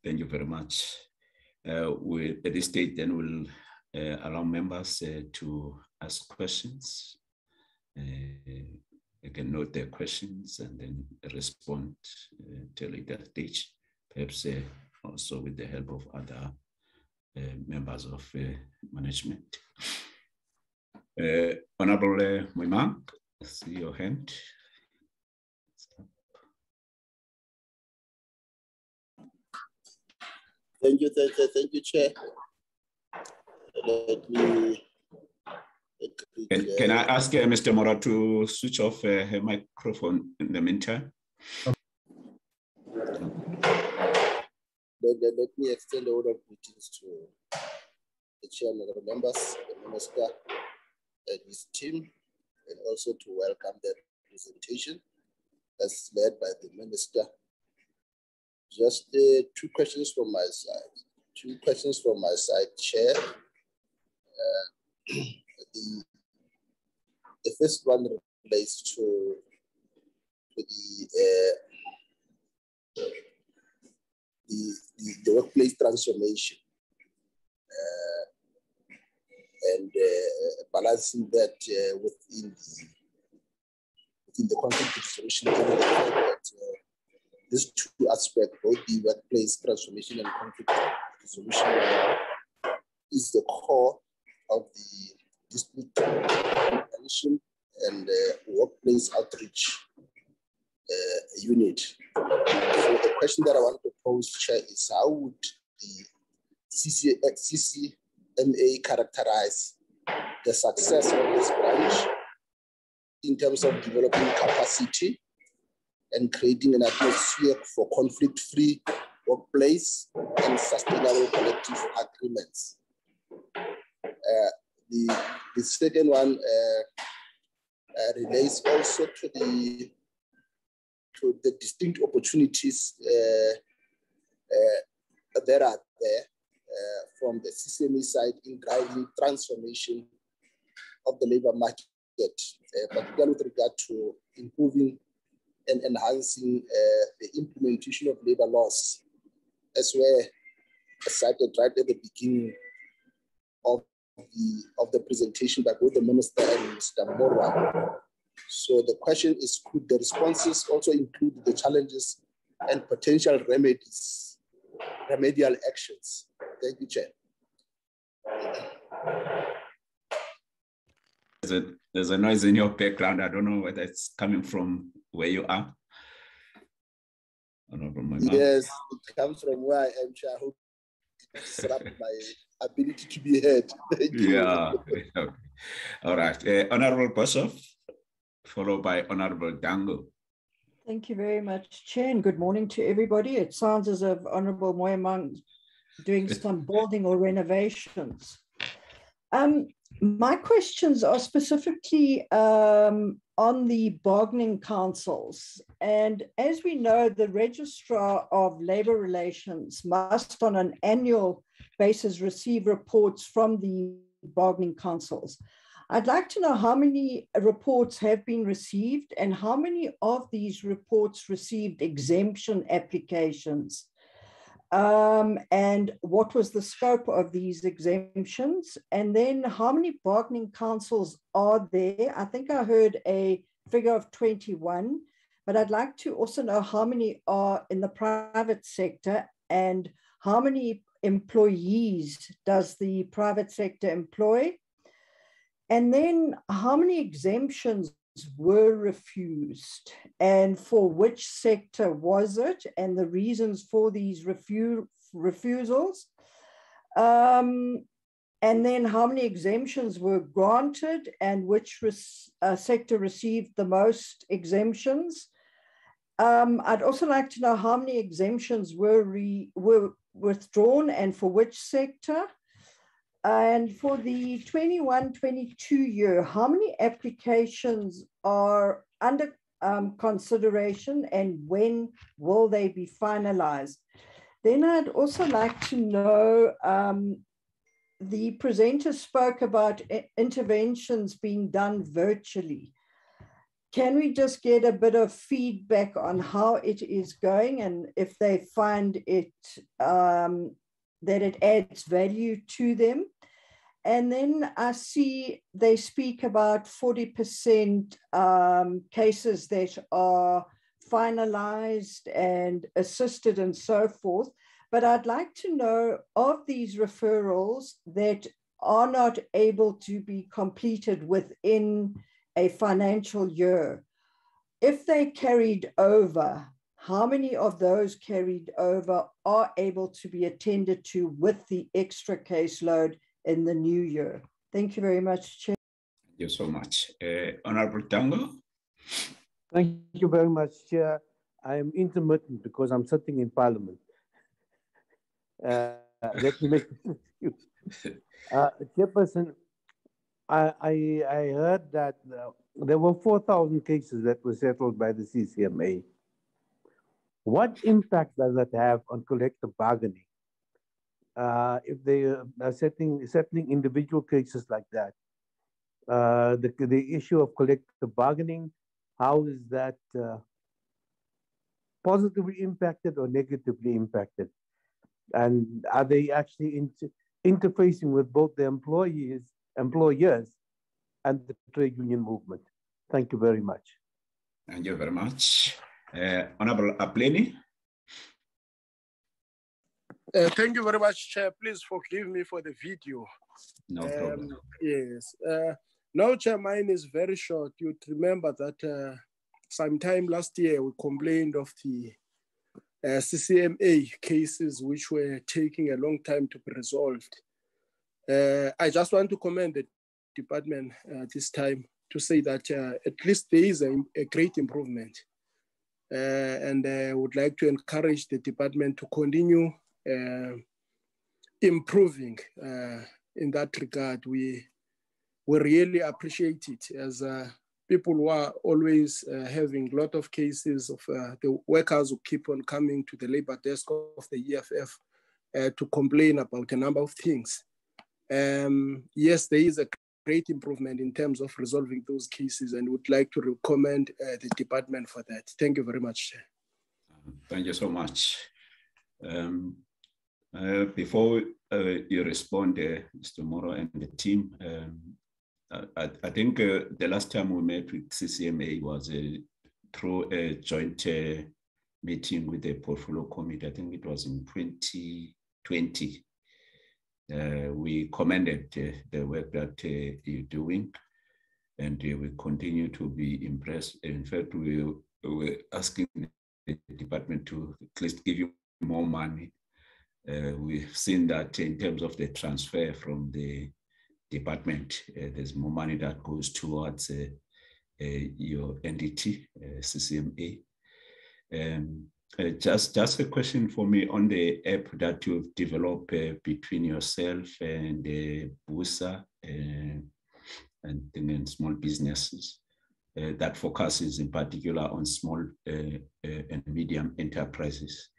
Thank you very much. At this stage, then we'll allow members to ask questions. They can note their questions and then respond at a later stage, perhaps also with the help of other members of management. Honorable Mwimang, I see your hand. Thank you, Chair. Let me. Can I ask Mr. Mora to switch off her microphone in the meantime? Let me extend the order of greetings to the chairman of the members, the minister, and his team, and also to welcome the presentation that's led by the minister. Just two questions from my side. Chair. The first one relates to the workplace transformation and balancing that within the conflict resolution, given the fact that these two aspects, both the workplace transformation and conflict resolution, is the core of the dispute prevention and workplace outreach unit. So the question that I want to pose, Chair, is how would the CCMA characterize the success of this branch in terms of developing capacity and creating an atmosphere for conflict-free workplace and sustainable collective agreements? The second one relates also to the distinct opportunities that are there from the CCMA side in driving transformation of the labor market, particularly with regard to improving and enhancing the implementation of labor laws, as were cited right at the beginning of the presentation by both the minister and Mr. Morwa. So the question is, could the responses also include the challenges and potential remedial actions? Thank you, Chair. There's a noise in your background. I don't know whether it's coming from where you are. Yes, it comes from where I am. I hope it disrupt my ability to be heard. Yeah. Okay. All right. Honorable Boshoff, followed by Honorable Dango. Thank you very much, Chair, and good morning to everybody. It sounds as if Honorable Moyamang doing some building or renovations. My questions are specifically on the bargaining councils. And as we know, the Registrar of Labour Relations must on an annual basis receive reports from the bargaining councils. I'd like to know how many reports have been received and how many of these reports received exemption applications. And what was the scope of these exemptions? And then how many bargaining councils are there? I think I heard a figure of 21, but I'd like to also know how many are in the private sector and how many employees does the private sector employ? And then how many exemptions were refused and for which sector was it and the reasons for these refusals? And then how many exemptions were granted and which sector received the most exemptions? I'd also like to know how many exemptions were withdrawn and for which sector? And for the 21-22 year, how many applications are under consideration and when will they be finalized? Then I'd also like to know, the presenter spoke about interventions being done virtually. Can we just get a bit of feedback on how it is going and if they find it that it adds value to them? And then I see they speak about 40% cases that are finalized and assisted and so forth. But I'd like to know of these referrals that are not able to be completed within a financial year, if they carried over, how many of those carried over are able to be attended to with the extra caseload in the new year? Thank you very much, Chair. Thank you so much. Honorable Tango. Thank you very much, Chair. I am intermittent because I'm sitting in Parliament. Let me make it Chairperson, I heard that there were 4,000 cases that were settled by the CCMA. What impact does that have on collective bargaining? If they are settling individual cases like that, the issue of collective bargaining, how is that positively impacted or negatively impacted? And are they actually interfacing with both the employers and the trade union movement? Thank you very much. Thank you very much. Honorable Apleni. Thank you very much, Chair. Please forgive me for the video. No problem. Yes. No, Chair, mine is very short. You'd remember that sometime last year we complained of the CCMA cases which were taking a long time to be resolved. I just want to commend the department this time to say that at least there is a great improvement. And I would like to encourage the department to continue improving in that regard. We really appreciate it as people who are always having a lot of cases of the workers who keep on coming to the labor desk of the EFF to complain about a number of things. Yes, there is a great improvement in terms of resolving those cases and would like to recommend the department for that. Thank you very much. Thank you so much. Before you respond, Mr. Moro and the team, I think the last time we met with CCMA was through a joint meeting with the portfolio committee. I think it was in 2020. We commended the work that you're doing. and we continue to be impressed. In fact, we were asking the department to at least give you more money. We've seen that in terms of the transfer from the department, there's more money that goes towards your entity, CCMA. Just a question for me on the app that you've developed between yourself and BUSA and small businesses that focuses in particular on small and medium enterprises.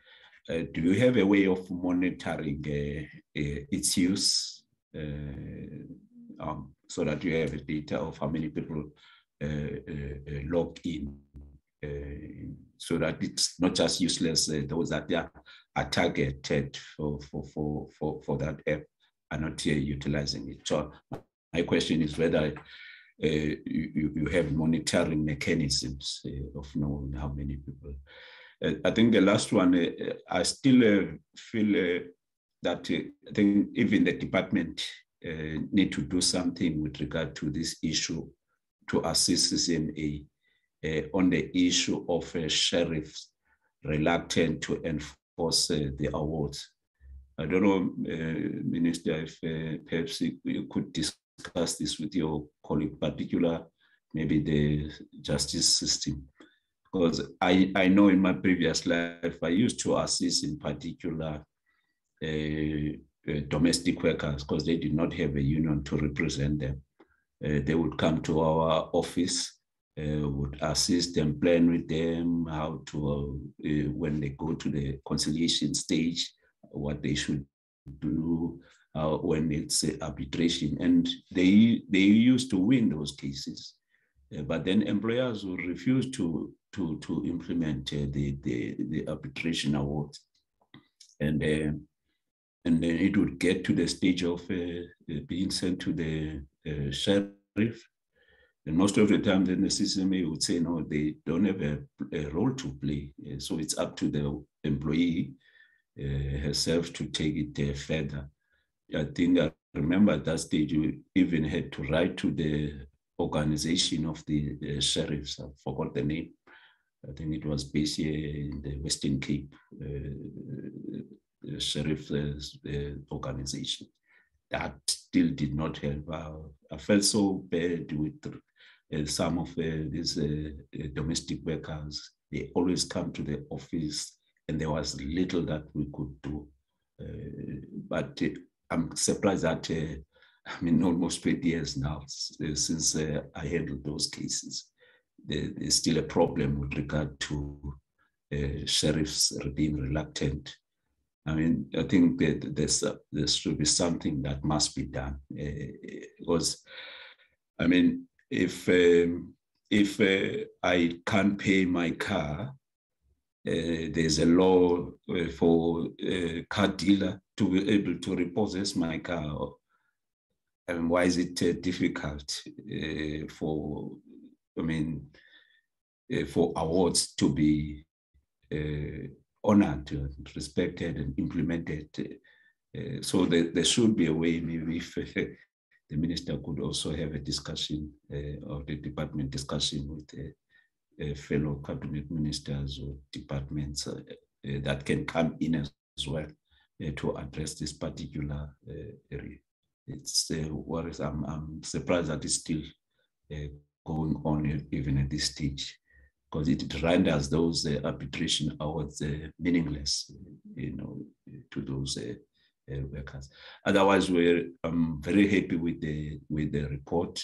Do you have a way of monitoring its use so that you have a data of how many people logged in, so that it's not just useless, those that are targeted for that app are not utilizing it? So my question is whether you have monitoring mechanisms of knowing how many people. I think the last one, I still feel that I think even the department need to do something with regard to this issue to assist CCMA on the issue of sheriffs reluctant to enforce the awards. I don't know, Minister, if perhaps you could discuss this with your colleague, particular maybe the justice system. Because I know in my previous life, I used to assist in particular domestic workers because they did not have a union to represent them. They would come to our office, would assist them, plan with them how to, when they go to the conciliation stage, what they should do when it's arbitration. And they used to win those cases. But then employers would refuse to implement the arbitration awards, and then it would get to the stage of being sent to the sheriff. And most of the time, then the CCMA would say, no, they don't have a role to play. So it's up to the employee herself to take it further. I think I remember at that stage, you even had to write to the organization of the sheriffs. I forgot the name. I think it was based here in the Western Cape, the sheriff organization. That still did not help. I felt so bad with some of these domestic workers. They always come to the office and there was little that we could do. But I'm surprised that almost 20 years now since I handled those cases. There's still a problem with regard to sheriffs being reluctant. I think that there should be something that must be done because, if I can't pay my car, there's a law for a car dealer to be able to repossess my car. And why is it difficult for awards to be honored, respected, and implemented? So there should be a way, maybe if the minister could also have a discussion, or the department discussion with fellow cabinet ministers or departments that can come in as well to address this particular area. It's what I'm surprised that it's still going on even at this stage, because it renders those arbitration awards meaningless, to those workers. Otherwise, I'm very happy with the report.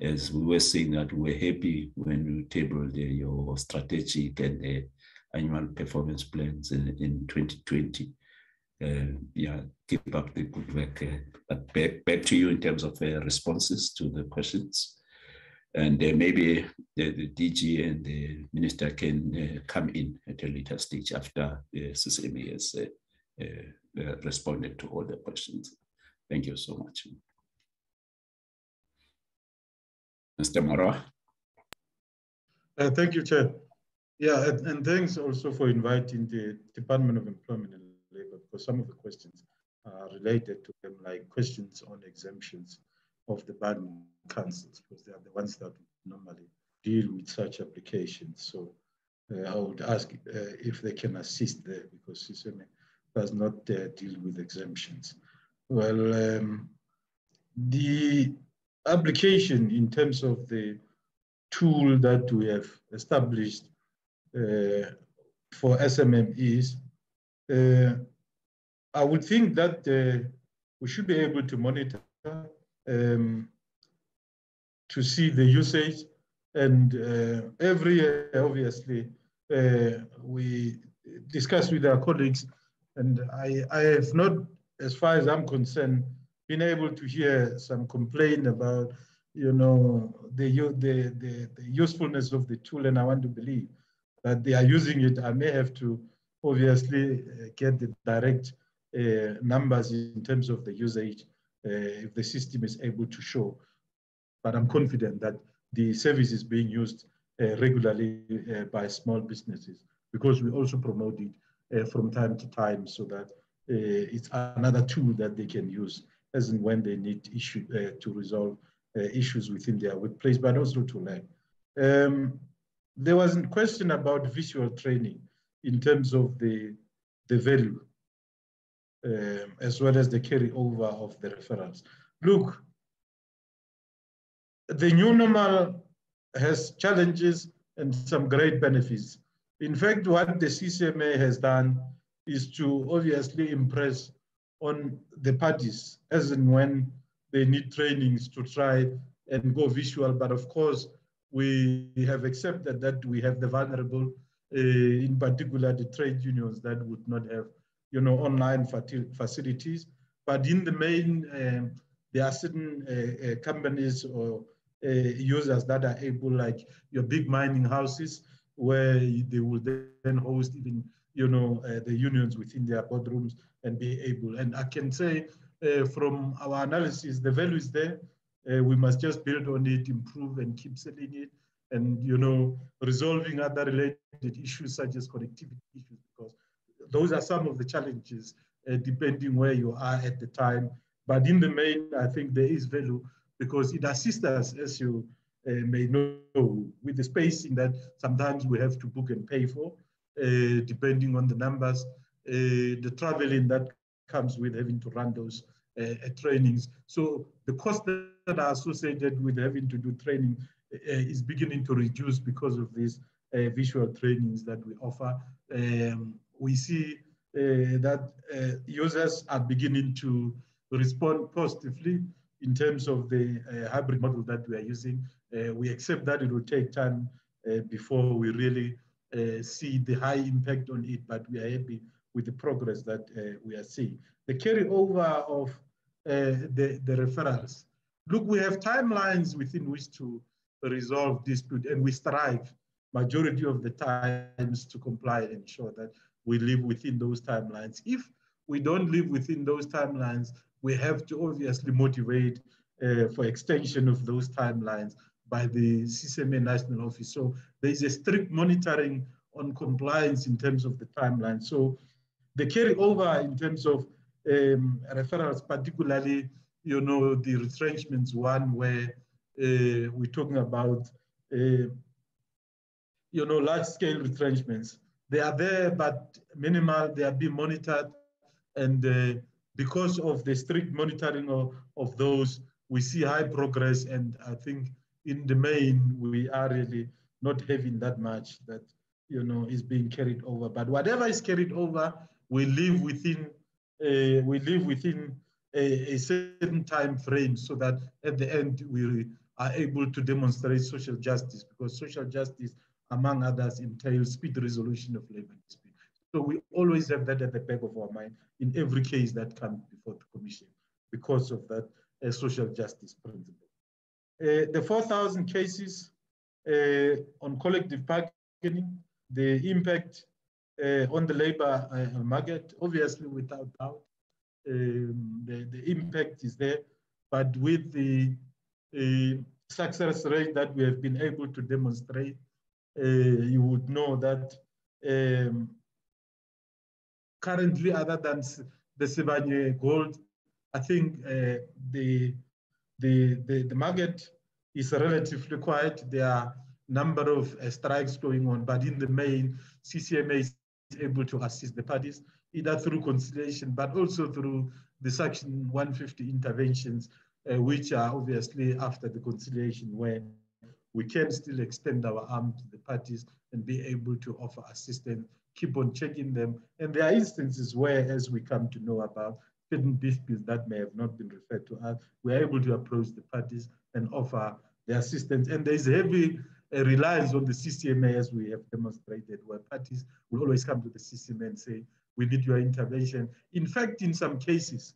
As we were saying that we were happy when you tabled your strategic and annual performance plans in 2020. Keep up the good work. But back to you in terms of responses to the questions. And maybe the DG and the minister can come in at a later stage after the CCMA has responded to all the questions. Thank you so much. Mr. Mara. Thank you, Chair. Yeah, and thanks also for inviting the Department of Employment and Labor, because some of the questions are related to them, like questions on exemptions. of the bargaining councils, because they are the ones that normally deal with such applications. So I would ask if they can assist there, because CCMA does not deal with exemptions. Well, the application in terms of the tool that we have established for SMMEs, I would think that we should be able to monitor to see the usage, and every year, obviously, we discuss with our colleagues, and I have not, as far as I'm concerned, been able to hear some complaint about, you know, the usefulness of the tool, and I want to believe that they are using it. I may have to obviously get the direct numbers in terms of the usage if the system is able to show. But I'm confident that the service is being used regularly by small businesses, because we also promote it from time to time, so that it's another tool that they can use as and when they need to resolve issues within their workplace, but also to learn. There was a question about visual training in terms of the value, as well as the carryover of the referrals. Look, the new normal has challenges and some great benefits. In fact, what the CCMA has done is to obviously impress on the parties as and when they need trainings to try and go visual. But of course, we have accepted that we have the vulnerable, in particular the trade unions that would not have, you know, online facilities. But in the main, there are certain companies or users that are able, like your big mining houses, where they will then host even, you know, the unions within their boardrooms and be able. And I can say from our analysis, the value is there. We must just build on it, improve and keep selling it, and, you know, resolving other related issues such as connectivity issues, because those are some of the challenges depending where you are at the time. But in the main, I think there is value, because it assists us, as you may know, with the spacing that sometimes we have to book and pay for, depending on the numbers, the traveling that comes with having to run those trainings. So the costs that are associated with having to do training is beginning to reduce because of these visual trainings that we offer. We see that users are beginning to respond positively in terms of the hybrid model that we are using. We accept that it will take time before we really see the high impact on it, but we are happy with the progress that we are seeing. The carryover of the referrals. Look, we have timelines within which to resolve dispute, and we strive majority of the times to comply and ensure that we live within those timelines. If we don't live within those timelines, we have to obviously motivate for extension of those timelines by the CCMA National Office. So there is a strict monitoring on compliance in terms of the timeline. So the carryover in terms of referrals, particularly, you know, the retrenchments one, where we're talking about, you know, large-scale retrenchments. They are there, but minimal. They are being monitored, and because of the strict monitoring of those, we see high progress. And I think in the main, we are really not having that much that, you know, is being carried over. But whatever is carried over, we live within a certain time frame, so that at the end we are able to demonstrate social justice, because social justice, among others, entails speedy resolution of labor dispute. So we always have that at the back of our mind in every case that comes before the commission, because of that social justice principle. The 4,000 cases on collective bargaining, the impact on the labor market, obviously without doubt, the impact is there, but with the success rate that we have been able to demonstrate, you would know that currently, other than the Sibanye Gold, I think the The market is relatively quiet. There are a number of strikes going on, but in the main, CCMA is able to assist the parties, either through conciliation, but also through the Section 150 interventions, which are obviously after the conciliation, where we can still extend our arm to the parties and be able to offer assistance, keep on checking them. And there are instances where, as we come to know about, certain disputes that may have not been referred to us, we're able to approach the parties and offer the assistance. And there's heavy reliance on the CCMA, as we have demonstrated, where parties will always come to the CCMA and say, we need your intervention. In fact, in some cases,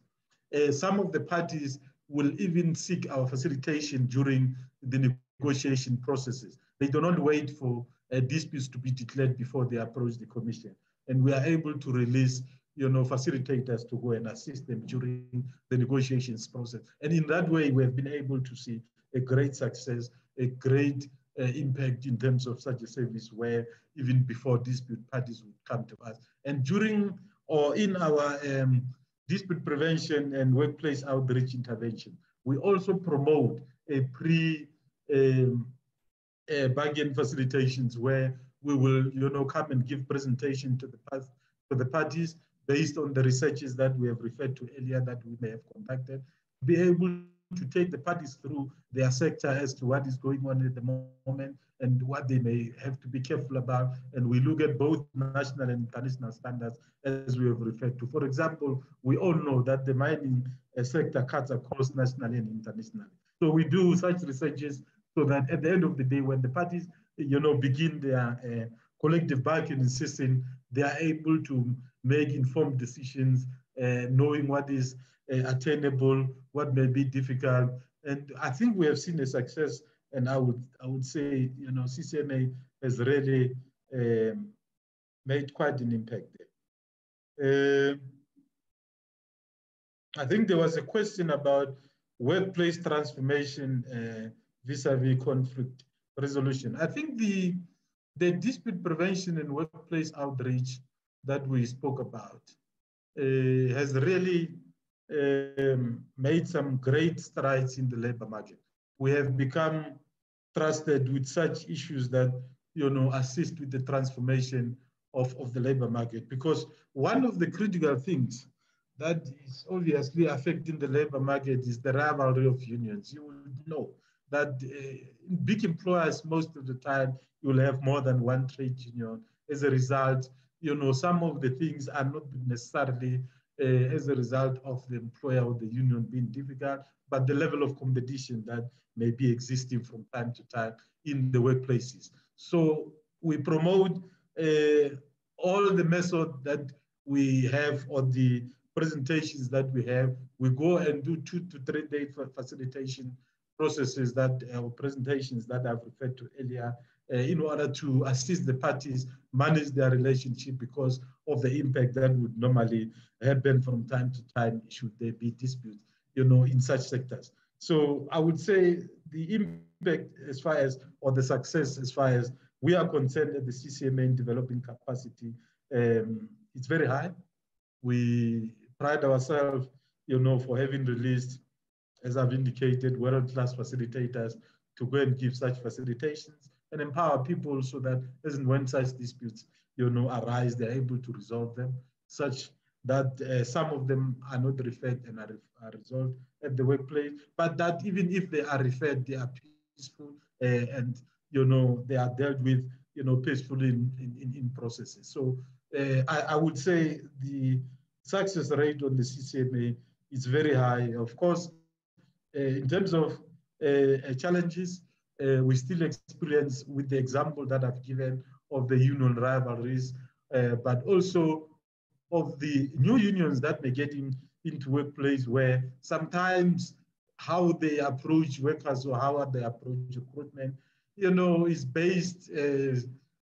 some of the parties will even seek our facilitation during the negotiation processes. They do not wait for disputes to be declared before they approach the commission. And we are able to release facilitators to go and assist them during the negotiations process. And in that way, we have been able to see a great success, a great impact in terms of such a service where even before dispute, parties would come to us. And during or in our dispute prevention and workplace outreach intervention, we also promote a bargain facilitations where we will come and give presentation to the parties based on the researches that we have referred to earlier that we may have conducted, be able to take the parties through their sector as to what is going on at the moment and what they may have to be careful about. And we look at both national and international standards as we have referred to. For example, we all know that the mining sector cuts across nationally and internationally. So we do such researches so that at the end of the day, when the parties begin their collective bargaining system, they are able to make informed decisions, knowing what is attainable, what may be difficult. And I think we have seen a success, and I would say, CCMA has really made quite an impact there. I think there was a question about workplace transformation vis-a-vis conflict resolution. I think the dispute prevention and workplace outreach that we spoke about has really made some great strides in the labor market. We have become trusted with such issues that assist with the transformation of the labor market, because one of the critical things that is obviously affecting the labor market is the rivalry of unions. You will know that big employers, most of the time, you will have more than one trade union. As a result, some of the things are not necessarily as a result of the employer or the union being difficult, but the level of competition that may be existing from time to time in the workplaces. So we promote all the methods that we have or the presentations that we have. We go and do 2 to 3 day facilitation processes or presentations that I've referred to earlier in order to assist the parties manage their relationship because of the impact that would normally happen from time to time should there be disputes, in such sectors. So I would say the impact as far as, or the success as far as we are concerned at the CCMA in developing capacity, it's very high. We pride ourselves, for having released, as I've indicated, world-class facilitators to go and give such facilitations and empower people so that as and when such disputes, arise, they're able to resolve them, such that some of them are not referred and are resolved at the workplace, but that even if they are referred, they are peaceful and they are dealt with peacefully in processes. So I would say the success rate on the CCMA is very high. Of course, in terms of challenges, we still experience with the example that I've given of the union rivalries, but also of the new unions that may get into workplace where sometimes how they approach workers or how they approach recruitment, is based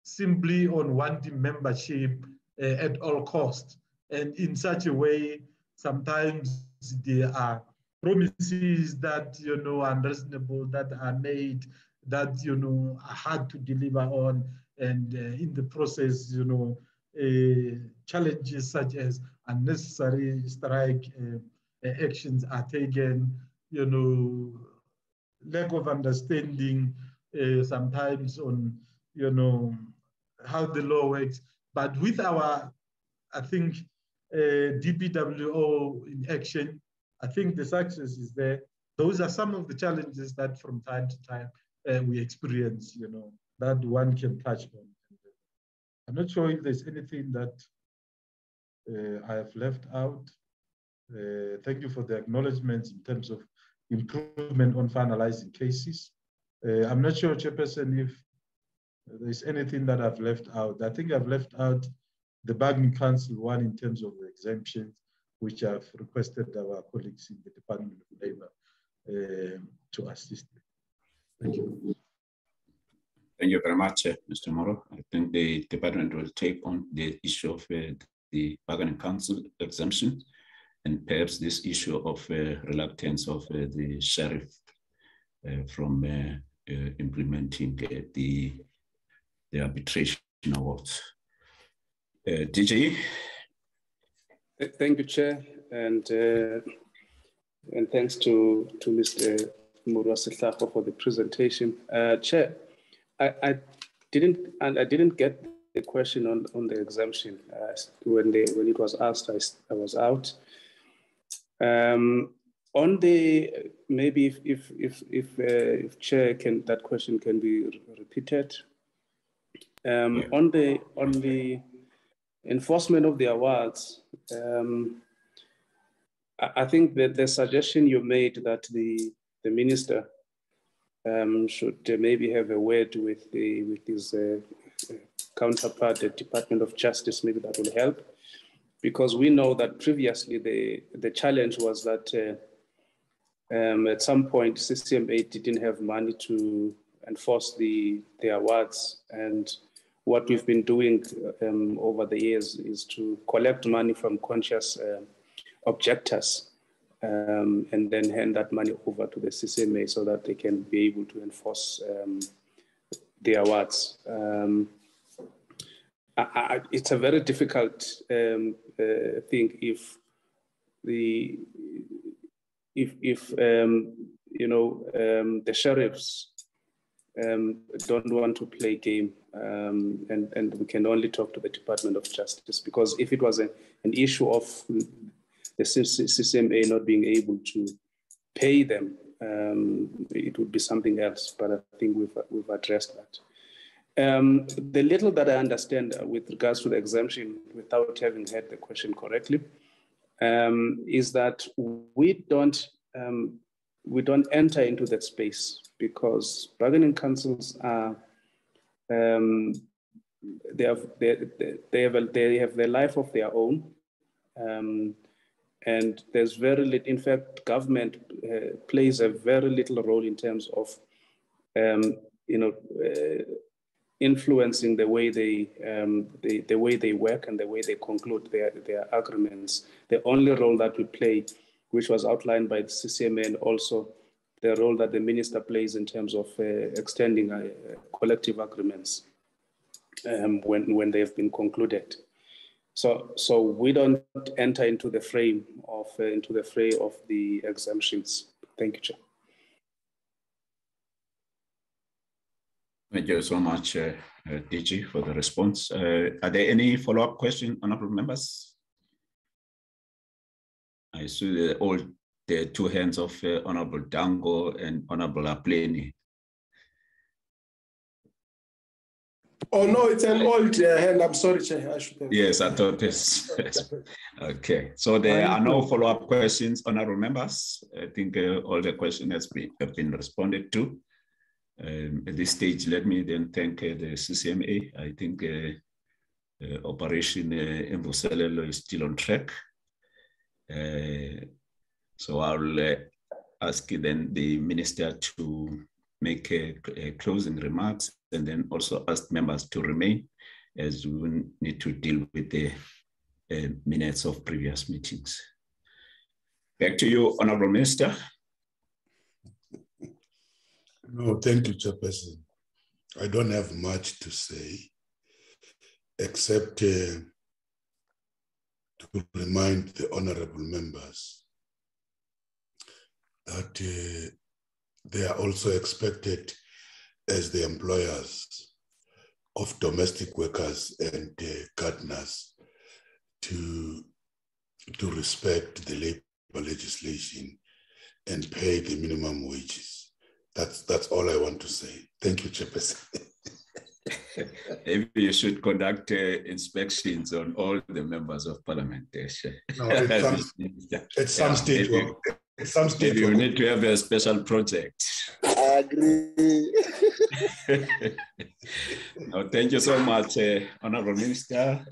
simply on wanting membership at all costs. And in such a way, sometimes there are promises that, are unreasonable, that are made, that, are hard to deliver on. And in the process, challenges such as unnecessary strike actions are taken, lack of understanding sometimes on, how the law works. But with our, I think, DPWO in action, I think the success is there. Those are some of the challenges that from time to time we experience, that one can touch on. I'm not sure if there's anything that I have left out. Thank you for the acknowledgements in terms of improvement on finalizing cases. I'm not sure, Chairperson, if there's anything that I've left out. I think I've left out the Bargaining Council one in terms of the exemptions, which I've requested our colleagues in the Department of Labor to assist. Thank you. Thank you very much, Mr. Moro. I think the department will take on the issue of the Bargaining Council exemption, and perhaps this issue of reluctance of the sheriff from implementing the arbitration awards. DG? Thank you, Chair, and thanks to Mr. Murwa for the presentation. Chair, I didn't get the question on the exemption when it was asked. I was out. On the maybe if Chair can, that question can be repeated. On the enforcement of the awards, I think that the suggestion you made that the minister should maybe have a word with his counterpart, the Department of Justice, maybe that will help, because we know that previously the challenge was that at some point CCMA didn't have money to enforce the awards, and what we've been doing over the years is to collect money from conscious objectors and then hand that money over to the CCMA so that they can be able to enforce the awards. It's a very difficult thing if the sheriffs don't want to play game, and we can only talk to the Department of Justice, because if it was an issue of the CCMA not being able to pay them, it would be something else. But I think we've addressed that. The little that I understand with regards to the exemption, without having heard the question correctly, is that we don't enter into that space, because bargaining councils are they have their life of their own, and there's very little. In fact, government plays a very little role in terms of influencing the way they work and the way they conclude their agreements. The only role that we play, which was outlined by the CCMA, and also the role that the minister plays in terms of extending collective agreements when they have been concluded. So we don't enter into the fray of the exemptions. Thank you, Chair. Thank you so much, DG, for the response. Are there any follow-up questions, honorable members? I see all the two hands of Honorable Dango and Honorable Apleni. Oh, no, it's an old hand. I'm sorry, Chair. I should have. Yes, I thought this. Okay, so there are no follow-up questions, honorable members. I think all the questions have been responded to. At this stage, let me then thank the CCMA. I think Operation Mvuselelo is still on track. So I'll ask then the minister to make closing remarks, and then also ask members to remain, as we need to deal with the minutes of previous meetings. Back to you, Honorable Minister. No, thank you, Chairperson. I don't have much to say, except to remind the honorable members that they are also expected as the employers of domestic workers and gardeners to respect the labor legislation and pay the minimum wages. That's all I want to say. Thank you, Chairperson. Maybe you should conduct inspections on all the members of parliament. No, at some stage, maybe you need to have a special project. I agree. No, thank you so much, Honorable Minister,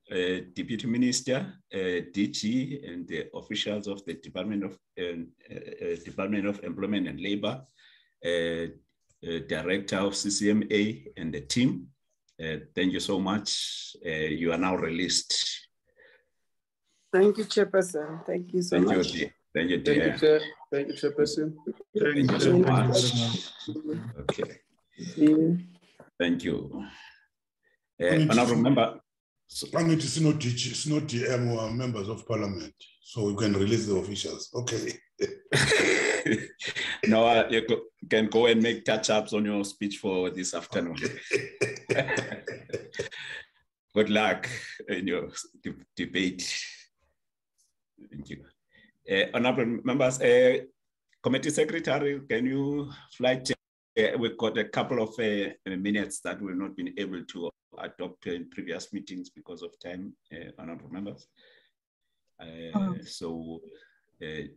Deputy Minister, DG, and the officials of the Department of Employment and Labor, Director of CCMA, and the team. Thank you so much. You are now released. Thank you, Chairperson. Thank you so much. Thank you, dear. Thank you, Chair. Thank you, Chairperson. Thank you so much. Okay. Thank you. Honorable Member. It's not DM or members of parliament, so we can release the officials. Okay. No, you can go and make touch-ups on your speech for this afternoon. Good luck in your debate. Thank you. Honorable members, Committee Secretary, can you flight? We've got a couple of minutes that we've not been able to adopt in previous meetings because of time, honorable members. So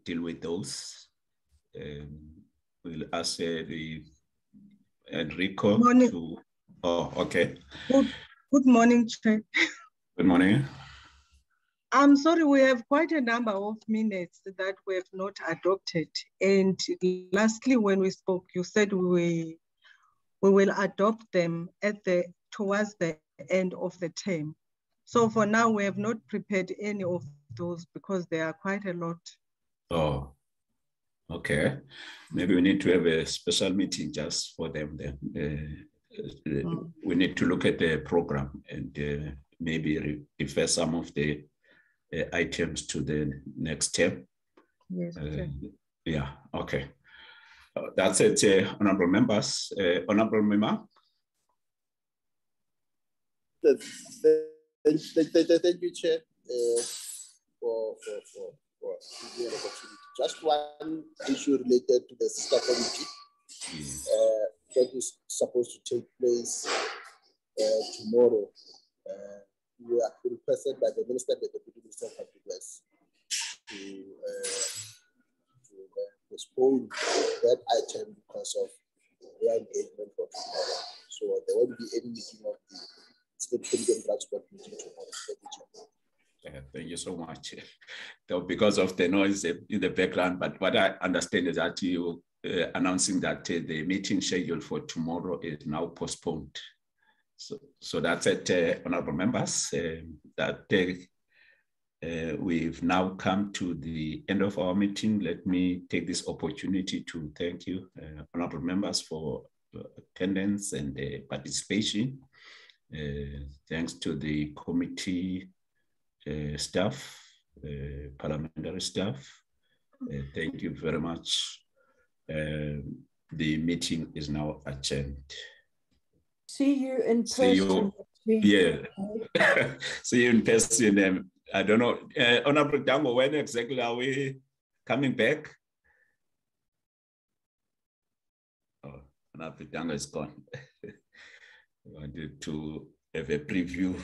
deal with those. We'll ask the Enrico to. Oh, okay. Good morning, Chair. Good morning. I'm sorry, we have quite a number of minutes that we have not adopted. And lastly, when we spoke, you said we will adopt them towards the end of the term. So for now, we have not prepared any of those because there are quite a lot. Oh, okay. Maybe we need to have a special meeting just for them then. We need to look at the program and maybe refer some of the items to the next term. Yes. Yeah, okay. That's it, honorable members. Honorable member. Thank you, Chair, for the opportunity. Just one issue related to the sister committee that is supposed to take place tomorrow. We are requested by the Minister and the Deputy Minister of Public Works to postpone that item because of their engagement for tomorrow. So there won't be any meeting of the State Committee on Transport meeting tomorrow. Thank you, Chair. Thank you so much. So because of the noise in the background, but what I understand is that you announcing that the meeting schedule for tomorrow is now postponed. So that's it, honorable members. We've now come to the end of our meeting. Let me take this opportunity to thank you, honorable members, for attendance and participation. Thanks to the committee staff, parliamentary staff. Thank you very much. The meeting is now adjourned. See you in person. See you, yeah. See you in person. I don't know, Honorable Dango, when exactly are we coming back? Oh, Honorable Dango is gone. I wanted to have a preview.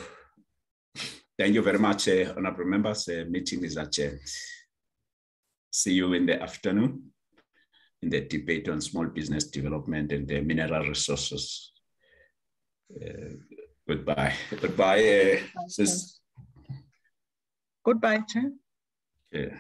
Thank you very much, honorable members. Meeting is adjourned. See you in the afternoon in the debate on small business development and the mineral resources. Goodbye. Goodbye, sis. Goodbye, Chair. Yeah.